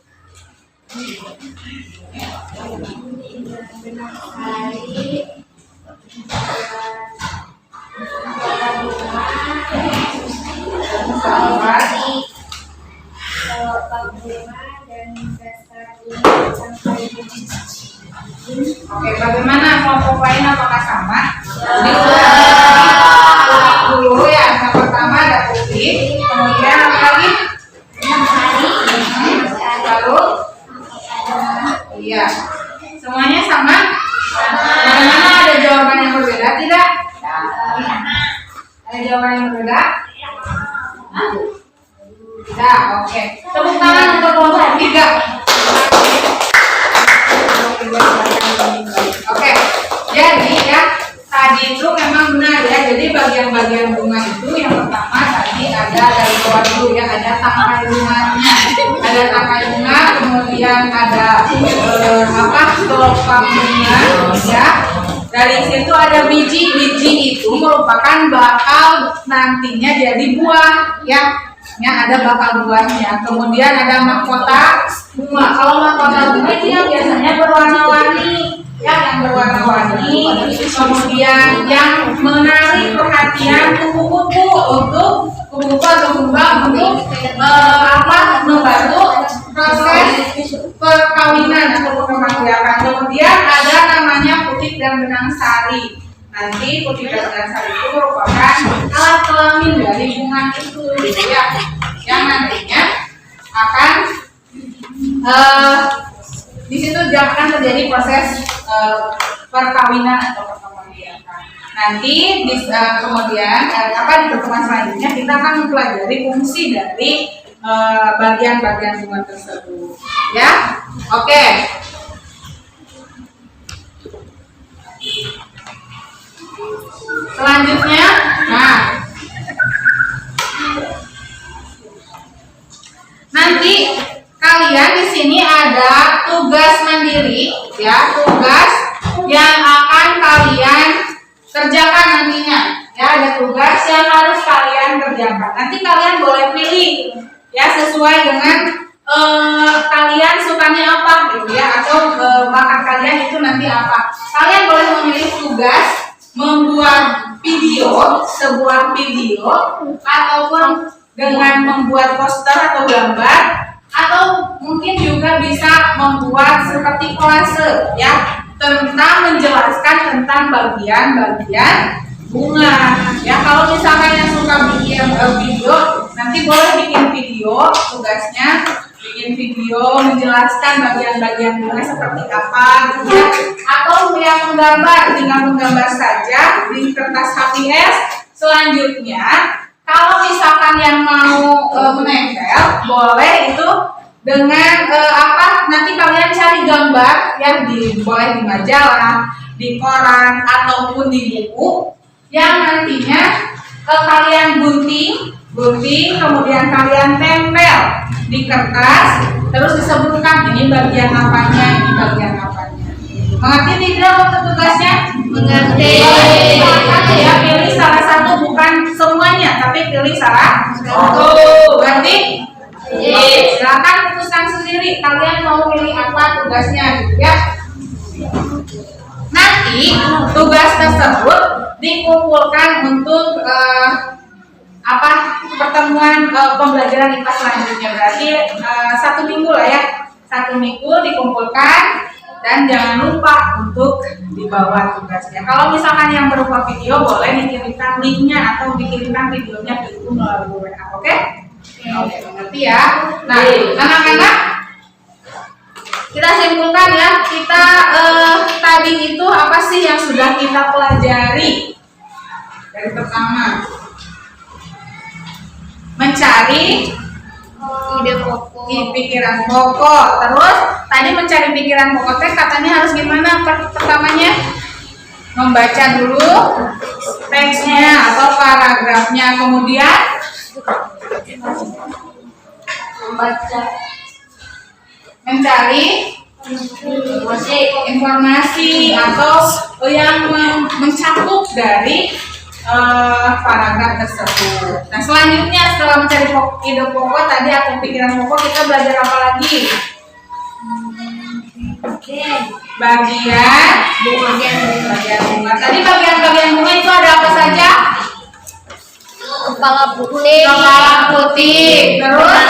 Benang sari. Oke, bagaimana kelompok lain apakah sama? Dulu ya, yang pertama ada putih, kemudian apa lagi? Lalu, iya, semuanya sama? Bagaimana, ada jawaban yang berbeda tidak? Ada jawaban yang berbeda? Tidak, oke. Tepuk tangan untuk kelompok 3. Oke, jadi ya tadi itu memang benar ya. Jadi bagian-bagian bunga itu yang pertama tadi ada dari bawah dulu ya, ada tangkai bunganya, ada tangkai bunga, kemudian ada kelopak bunga ya, Dari situ ada biji. Biji itu merupakan bakal nantinya jadi buah, ya. Ada bakal buahnya. Kemudian ada mahkota bunga. Kalau mahkota bunga itu yang biasanya berwarna-warni, ya, yang berwarna-warni. Kemudian yang menarik perhatian kupu-kupu untuk membantu proses perkawinan atau perkemahiran. Kemudian ada namanya putik dan benang sari. Nanti putik dan benang sari itu merupakan alat kelamin dari bunga itu, ya, yang nantinya akan di situ akan terjadi proses perkawinan atau perkemahiran. Nanti kemudian di pertemuan selanjutnya kita akan mempelajari fungsi dari bagian-bagian bunga tersebut, ya. Oke. Selanjutnya, nanti kalian di sini ada tugas mandiri, ya, tugas yang akan kalian kerjakan nantinya, ya, ada tugas yang harus kalian kerjakan. Nanti kalian boleh pilih, ya, sesuai dengan kalian sukanya apa, gitu ya, atau bakat kalian itu nanti apa. Kalian boleh memilih tugas membuat video, sebuah video, ataupun dengan membuat poster atau gambar, atau mungkin juga bisa membuat seperti kolase, ya, tentang menjelaskan tentang bagian-bagian bunga, ya. Kalau misalkan yang suka bikin video, nanti boleh bikin video, tugasnya bikin video menjelaskan bagian-bagian bunga seperti apa, gitu ya. Atau yang menggambar, tinggal menggambar saja di kertas HPS. Selanjutnya, kalau misalkan yang mau menempel, boleh itu dengan nanti kalian cari gambar yang boleh di majalah, di koran, ataupun di buku yang nantinya kalian gunting, kemudian kalian tempel di kertas, terus disebutkan ini bagian apanya, ini bagian apanya. Mengerti tidak untuk tugasnya? Mengerti. Silakan ya, pilih salah satu, bukan semuanya, tapi pilih salah satu. Mengerti? Oke, silakan putuskan sendiri kalian mau pilih apa tugasnya, gitu ya. Nanti tugas tersebut dikumpulkan untuk pertemuan pembelajaran IPA selanjutnya. Berarti 1 minggu lah, ya, 1 minggu dikumpulkan, dan jangan lupa untuk dibawa tugasnya. Kalau misalkan yang berupa video, boleh dikirimkan linknya atau dikirimkan videonya ke itu melalui WA. Oke? Oke, mengerti ya. Nah, anak-anak, kita simpulkan ya, kita tadi itu apa sih yang sudah kita pelajari? Dari pertama, mencari ide pokok, pikiran pokok. Terus tadi mencari pikiran pokok katanya harus gimana? Pertamanya membaca dulu teksnya atau paragrafnya, kemudian membaca, mencari informasi atau yang mencakup dari paragraf tersebut. Nah, selanjutnya setelah mencari ide pokok tadi atau pikiran pokok, kita belajar apa lagi? Bagian bunga. Tadi bagian bunga itu ada apa saja? Kepala putih, Terus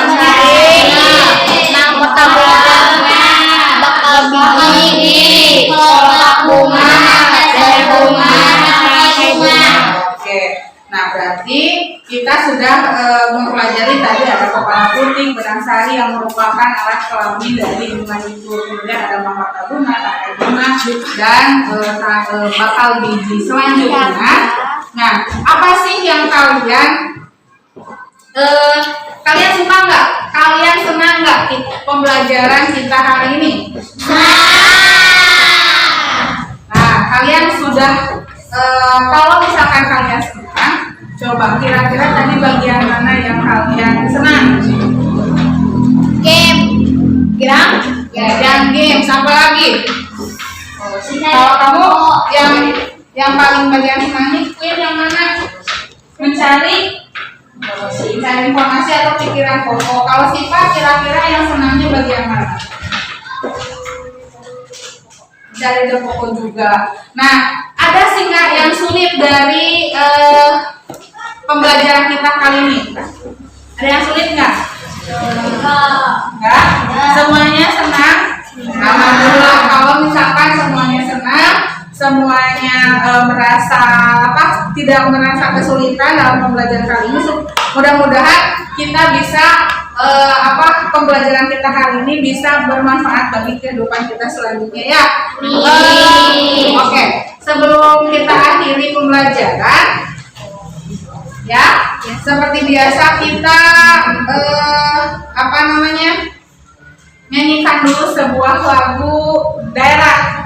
mahkota bunga, bakal biji, kotak bunga, dari bunga. Oke, nah berarti kita sudah mempelajari tadi ada kepala putih, benang sari yang merupakan alat kelamin dari bunga itu. Kemudian ada mahkota bunga, tangkai bunga, dan bakal biji. Selanjutnya, nah apa sih yang kalian suka nggak? Kalian senang nggak pembelajaran kita hari ini? Nah, kalian sudah kalau misalkan kalian senang, coba kira-kira tadi bagian mana yang kalian senang? Game. Yang game, sampai lagi. Kalau kamu yang Yang paling bagian senangnya Queen yang mana? Mencari informasi atau pikiran pokok. Kalau sifat kira-kira yang senangnya bagian mana? Mencari pokok juga. Nah, ada sih nggak yang sulit dari pembelajaran kita kali ini? Ada yang sulit nggak? Enggak? Semuanya senang? Alhamdulillah. Kalau misalkan semuanya senang, semuanya merasa tidak merasa kesulitan dalam pembelajaran kali ini, mudah-mudahan kita bisa pembelajaran kita hari ini bisa bermanfaat bagi kehidupan kita selanjutnya ya. Oke, sebelum kita akhiri pembelajaran ya, seperti biasa kita nyanyikan dulu sebuah lagu daerah.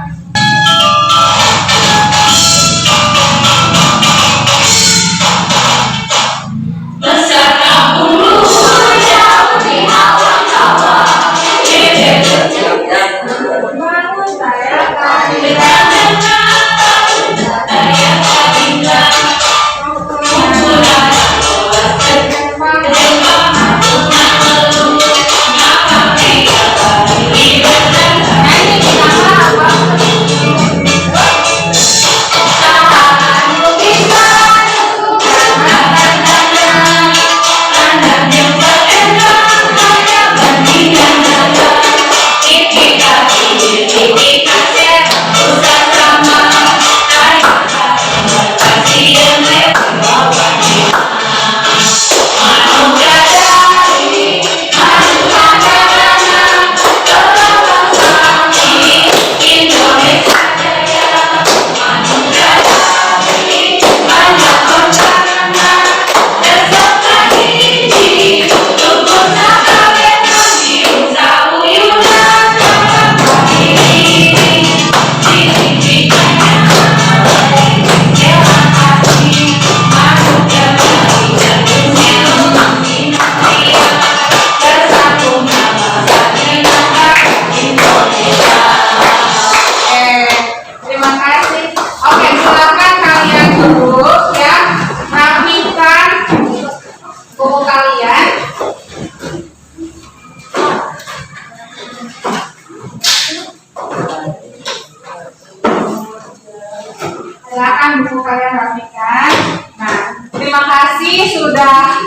Silakan buku kalian rapikan. Nah, terima kasih sudah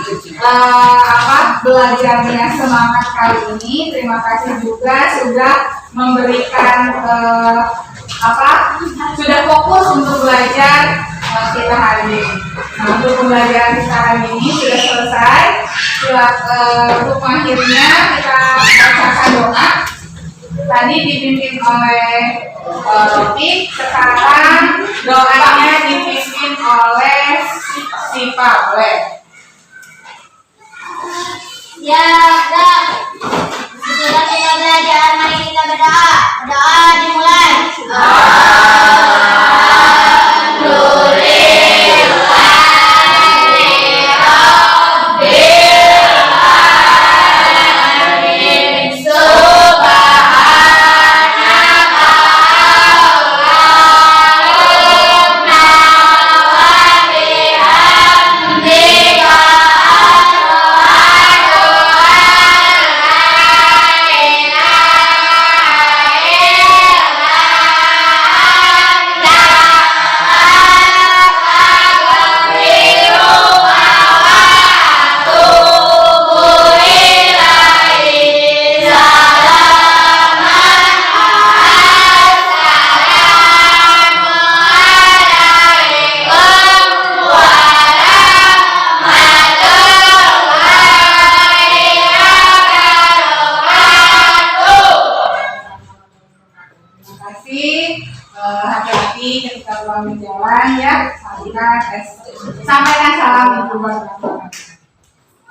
belajar dengan semangat kali ini. Terima kasih juga sudah memberikan sudah fokus untuk belajar kita hari ini. Nah, untuk pembelajaran kita hari ini sudah selesai. Untuk akhirnya kita bacakan doa. Tadi dipimpin oleh Topik, sekarang doanya dipimpin oleh si Pawle. Ya, dah. Sudah kita belajar, mari kita berdoa. Doa dimulai. Hati-hati ketika pulang di jalan ya. Sampaikan salam ibu bapak.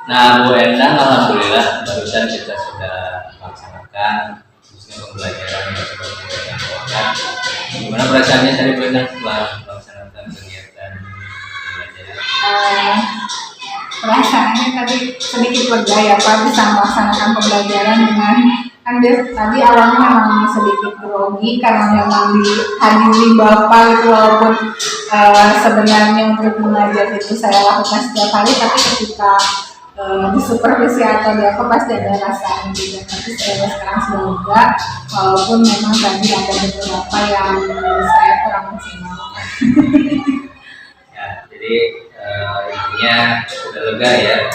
Nah, Bu Endang, alhamdulillah barusan kita sudah melaksanakan khususnya pembelajaran yang sudah kita lakukan. Gimana perasaannya tadi Bu Endang setelah melaksanakan kegiatan pembelajaran? Perasaannya tadi sedikit lega ya Pak, bisa melaksanakan pembelajaran dengan kan dia tadi awalnya memang sedikit grogi karena memang dihadiri bapak itu, walaupun sebenarnya untuk mengajar itu saya lakukan setiap hari, tapi ketika disupervisi atau di apa pasti ada rasa juga. Tapi saya sekarang sudah enggak, walaupun memang tadi ada beberapa yang menurut saya kurang maksimal. Ya, jadi intinya sudah lega ya,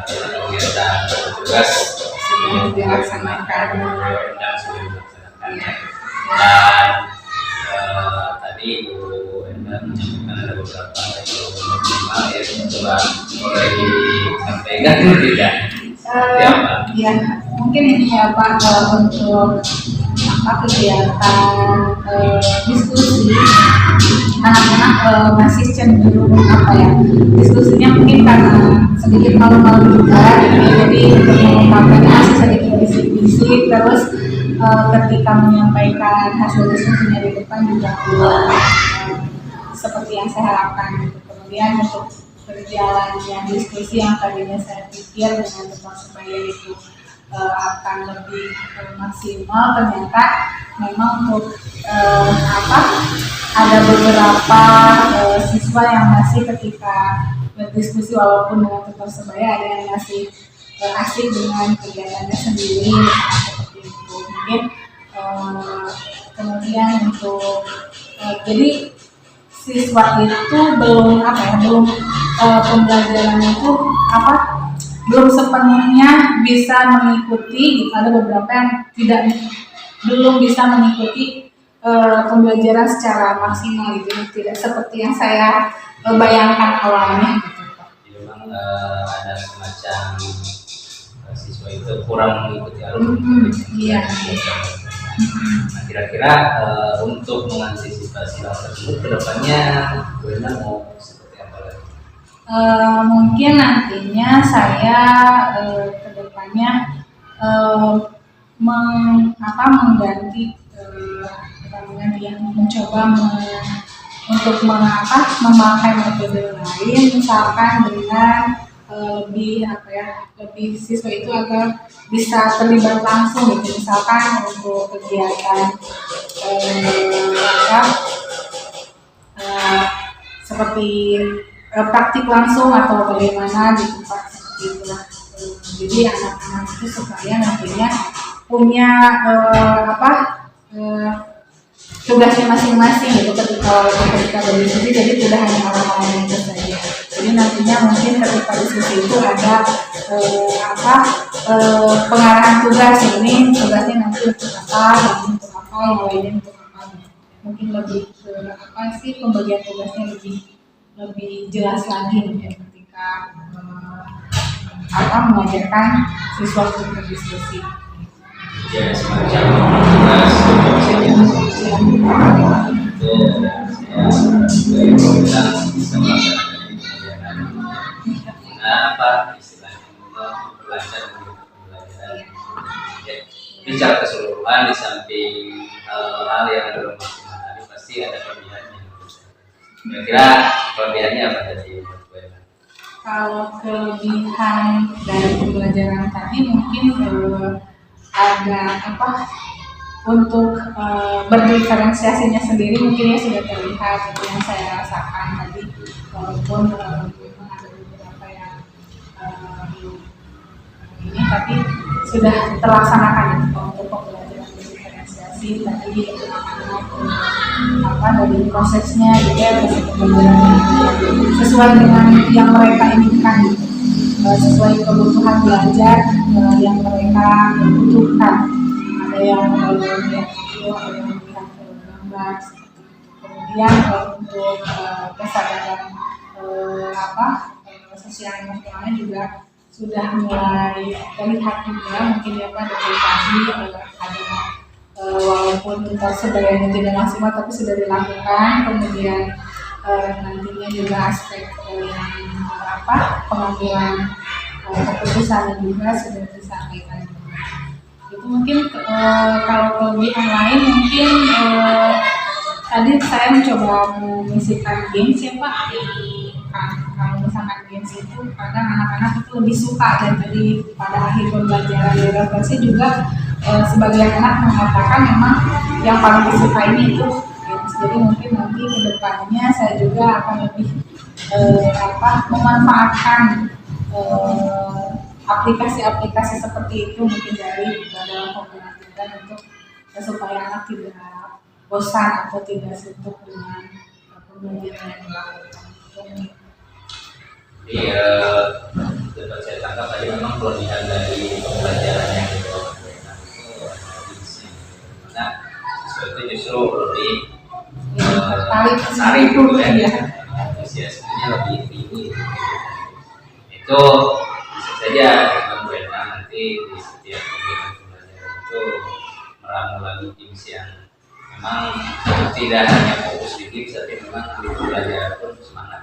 kegiatan bertugas Sudah dilaksanakan. dan sudah dilaksanakan ya. Dan tadi Bu Endang menyampaikan ada beberapa minimal ya, coba boleh disampaikan tidak? Ya, mungkin ini ya Pak, untuk kegiatan diskusi anak-anak masih cenderung diskusinya mungkin karena sedikit malu-malu juga, jadi untuk mengungkapkannya masih sedikit bisik-bisik, terus ketika menyampaikan hasil diskusinya di depan juga seperti yang saya harapkan. Kemudian untuk berjalannya diskusi yang tadinya saya pikir dengan teman sebaya itu akan lebih maksimal, ternyata memang untuk ada beberapa siswa yang masih ketika berdiskusi walaupun dengan tutor sebaya ada yang masih asik dengan kegiatannya sendiri seperti itu. Mungkin kemudian untuk jadi siswa itu belum pembelajaran itu belum sepenuhnya bisa mengikuti, ada beberapa yang belum bisa mengikuti pembelajaran secara maksimal gitu, tidak seperti yang saya bayangkan awalnya gitu. Jadi memang ada semacam siswa itu kurang mengikuti alur. Iya. Nah, kira-kira untuk mengantisipasi hal tersebut kedepannya Bu Endang mau seperti apa lagi? Mungkin nantinya saya kedepannya mengganti mencoba untuk memakai metode lain, misalkan dengan lebih siswa itu agar bisa terlibat langsung gitu, misalkan untuk kegiatan seperti praktik langsung atau bagaimana gitu Pak, seperti itulah. Jadi anak-anak itu supaya nantinya punya tugasnya masing-masing gitu ketika berdiskusi, jadi tidak hanya orang-orang itu saja. Jadi nantinya mungkin ketika diskusi itu ada pengarahan tugas, ini tugasnya nanti untuk apa, yang untuk apa, yang lainnya untuk apa. Mungkin lebih pembagian tugasnya lebih jelas lagi ya ketika mengajarkan siswa untuk berdiskusi. Ya, semacam tugas itu saya bilang bisa melaksanakan istilahnya belajar pembelajaran. Jadi secara keseluruhan di samping hal yang belum maksimal tadi pasti ada kelebihannya. Kira-kira kelebihannya apa tadi? Kalau kelebihan dari pembelajaran tadi mungkin ada untuk berdiferensiasinya sendiri mungkin ya sudah terlihat itu yang saya rasakan tadi, walaupun memang ada beberapa yang ini tapi sudah terlaksanakan untuk pembelajaran berdiferensiasi tadi dari prosesnya juga proses pembelajaran sesuai dengan yang mereka inginkan, sesuai kebutuhan belajar yang mereka butuhkan. Ada yang melihat video, ada yang melihat gambar seperti itu. Kemudian untuk kesadaran sosial emosionalnya juga sudah mulai terlihat juga, mungkin ya Pak dari tadi ada walaupun tutor sebayanya tidak maksimal tapi sudah dilakukan. Kemudian nantinya juga aspek pengambilan keputusan juga sudah disampaikan. Itu mungkin kalau kelebihan lain mungkin tadi saya mencoba mengisikan games ya Pak. Kalau misalkan games itu kadang anak-anak itu lebih suka, dan tadi pada akhir pembelajaran di refleksi juga sebagian anak mengatakan memang yang paling disukai itu games. Jadi mungkin nanti kedepannya saya juga akan lebih memanfaatkan aplikasi-aplikasi seperti itu mungkin dari dalam pembelajaran untuk supaya anak tidak bosan atau tidak suntuk dengan pembelajaran yang dilakukan. Jadi dapat saya tangkap tadi memang kelebihan dari pembelajaran yang dibawa itu karena siswa itu justru lebih tertarik gitu ya, antusiasmenya lebih tinggi. Itu bisa saja dengan Bu Endang nanti di setiap kegiatan pembelajaran itu meramu lagi games yang memang tidak hanya fokus di games tapi memang di pembelajaran pun semangat.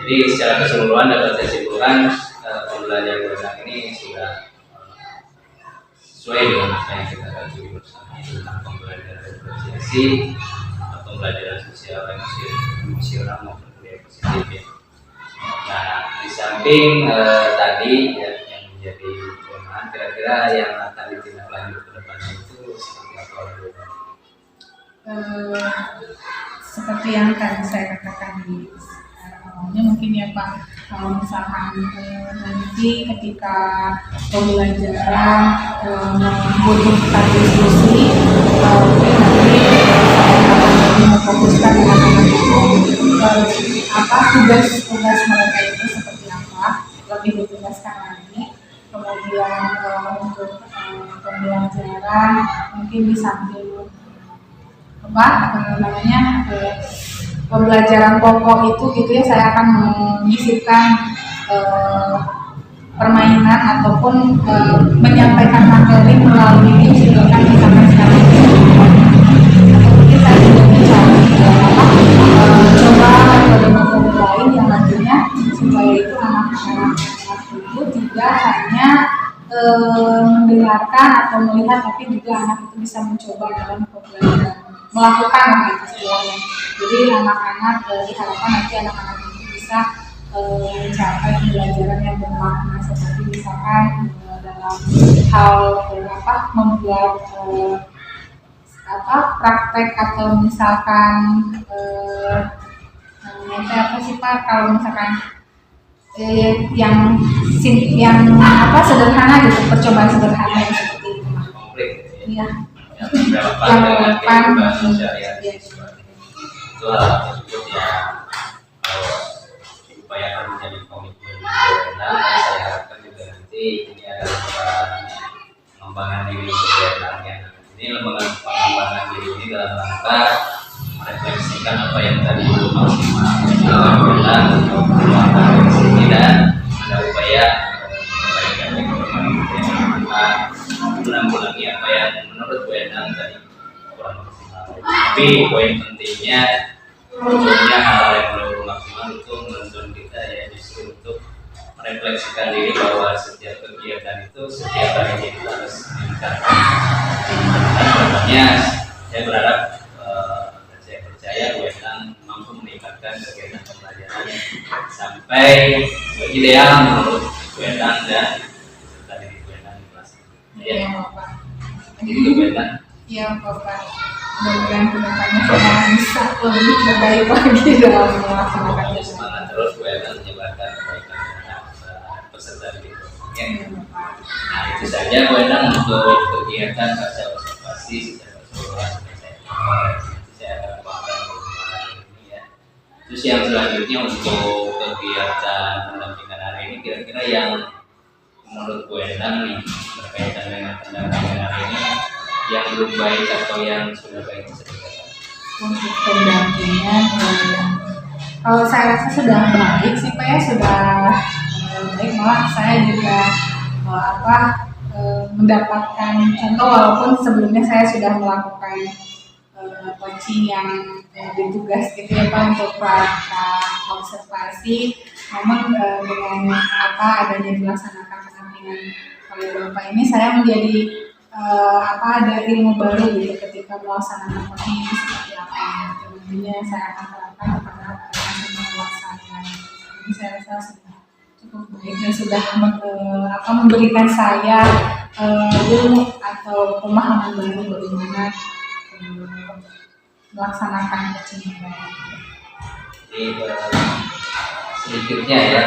Jadi secara keseluruhan dapat saya simpulkan pembelajaran Bu Endang ini sudah sesuai dengan apa yang kita kaji bersama, itu tentang pembelajaran diferensiasi, pembelajaran sosial emosional maupun budaya positif ya. Nah, di samping tadi ya, yang menjadi kelemahan, kira-kira yang akan ditindaklanjuti ke depannya itu seperti apa? Seperti yang tadi saya katakan di awalnya mungkin ya Pak, kalau misalkan nanti ketika pembelajaran membutuhkan diskusi, mungkin nanti saya memfokuskan anak-anak itu tugas mereka itu seperti apa, lebih ditegaskan lagi. Kemudian untuk pembelajaran mungkin di samping pembelajaran pokok itu gitu ya, saya akan menyisipkan permainan ataupun menyampaikan materi melalui video kan misalkan sekarang atau mungkin saya juga mencari coba metode-metode lain yang nantinya supaya itu anak-anak itu tidak hanya mendengarkan atau melihat tapi juga anak itu bisa mencoba dalam pembelajaran, melakukan gitu istilahnya. Jadi anak-anak diharapkan nanti anak-anak itu bisa mencapai pembelajaran yang bermakna seperti misalkan dalam hal membuat praktek atau misalkan apa sih Pak, kalau misalkan yang sederhana gitu, percobaan sederhana yang seperti itu. Iya. Yang relevan itu hal tersebut ya, kalau diupayakan menjadi komitmen berenang, saya harapkan juga nanti ini adalah pengembangan diri berenang ya. Ini pengembangan diri ini dalam rangka merefleksikan apa yang tadi belum maksimal berenang untuk refleksi dan ada upaya perbaikan ekonomi menanggulangi apa yang menurut Bu Endang tadi kurang maksimal. Tapi poin pentingnya sebetulnya hal yang belum maksimal itu menuntun kita ya justru untuk merefleksikan diri bahwa setiap kegiatan itu setiap harinya itu harus meningkatkan. Makanya saya berharap dan saya percaya Bu Endang mampu meningkatkan kegiatan pembelajarannya sampai ideal menurut Bu Endang dan peserta didik Bu Endang di kelas. Iya Bapak. Itu Bu Endang. Iya Bapak. Mudah-mudahan kedepannya saya bisa lebih baik lagi dalam melaksanakan semangat terus Bu Endang menyebarkan kebaikan peserta didik. Nah itu saja Bu Endang untuk kegiatan pasca observasi secara keseluruhan saya akan bawakan ini ya. Terus yang selanjutnya untuk kegiatan pendampingan hari ini kira-kira yang menurut Bu Endang nih berkaitan dengan pendampingan hari ini yang belum baik atau yang sudah baik sedikit. Untuk pendampingan kalau saya rasa sudah baik sih Pak ya, sudah baik, malah saya juga mendapatkan contoh walaupun sebelumnya saya sudah melakukan coaching yang ditugas gitu ya Pak untuk praktek observasi, namun dengan adanya dilaksanakan pendampingan oleh Bapak ini saya menjadi ada ilmu baru gitu ketika melaksanakan coaching ini seperti apa. Tentunya saya akan terapkan kepada semua pelaksanaan. Jadi saya rasa sudah cukup baik dan sudah memberikan saya ilmu atau pemahaman baru bagaimana melaksanakan coaching online. Jadi sedikitnya ya,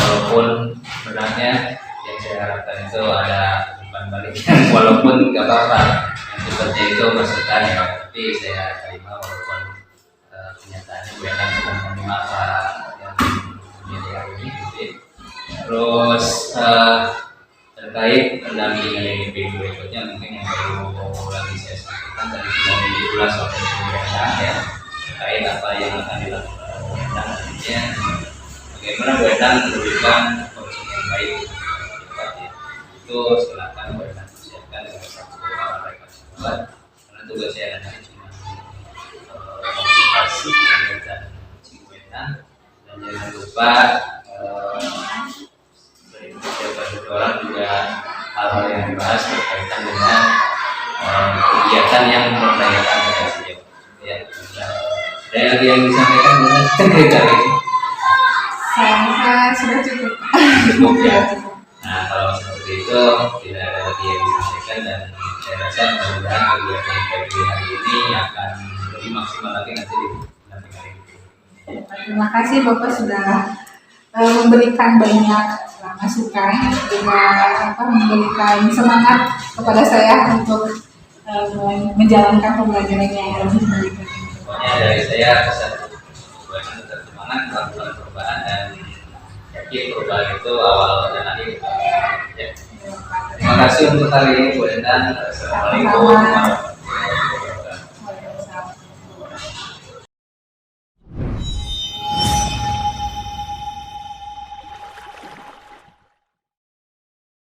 walaupun sebenarnya yang saya harapkan itu ada umpan balik, walaupun nggak apa-apa yang seperti itu masukan ya, tapi saya terima walaupun kenyataannya Bu Endang sedang menerima apa yang menjadi hari ini gitu ya. Terus terkait pendampingan individu berikutnya mungkin yang baru lagi saya sampaikan tadi sudah diulas oleh Bu Endang ya, terkait apa yang akan dilakukan Bu Endang nantinya, bagaimana Bu Endang memberikan coaching yang baik ya. Itu silakan Bu Endang siapkan salah satu mereka sahabat, karena tugas saya nanti cuma motivasi dan coaching Bu Endang, dan jangan lupa beberapa orang juga hal-hal yang dibahas berkaitan dengan kegiatan yang memberdayakan manusia. Ya, ada lagi yang disampaikan dengan terkait ini? Saya sudah cukup. Cukup ya. Nah, kalau seperti itu tidak ada lagi yang disampaikan, dan saya rasa mudah-mudahan kegiatan pagi hari ini akan lebih maksimal lagi nanti di nanti hari ini. Terima kasih Bapak sudah memberikan banyak masukan, juga memberikan semangat kepada saya untuk menjalankan pembelajaran yang lebih baik. Pokoknya dari saya pesan buat tetap semangat melakukan perubahan, dan yakin perubahan itu awal dan akhir. Ya. Terima kasih untuk hari ini Bu Endang. Assalamualaikum warahmatullahi wabarakatuh.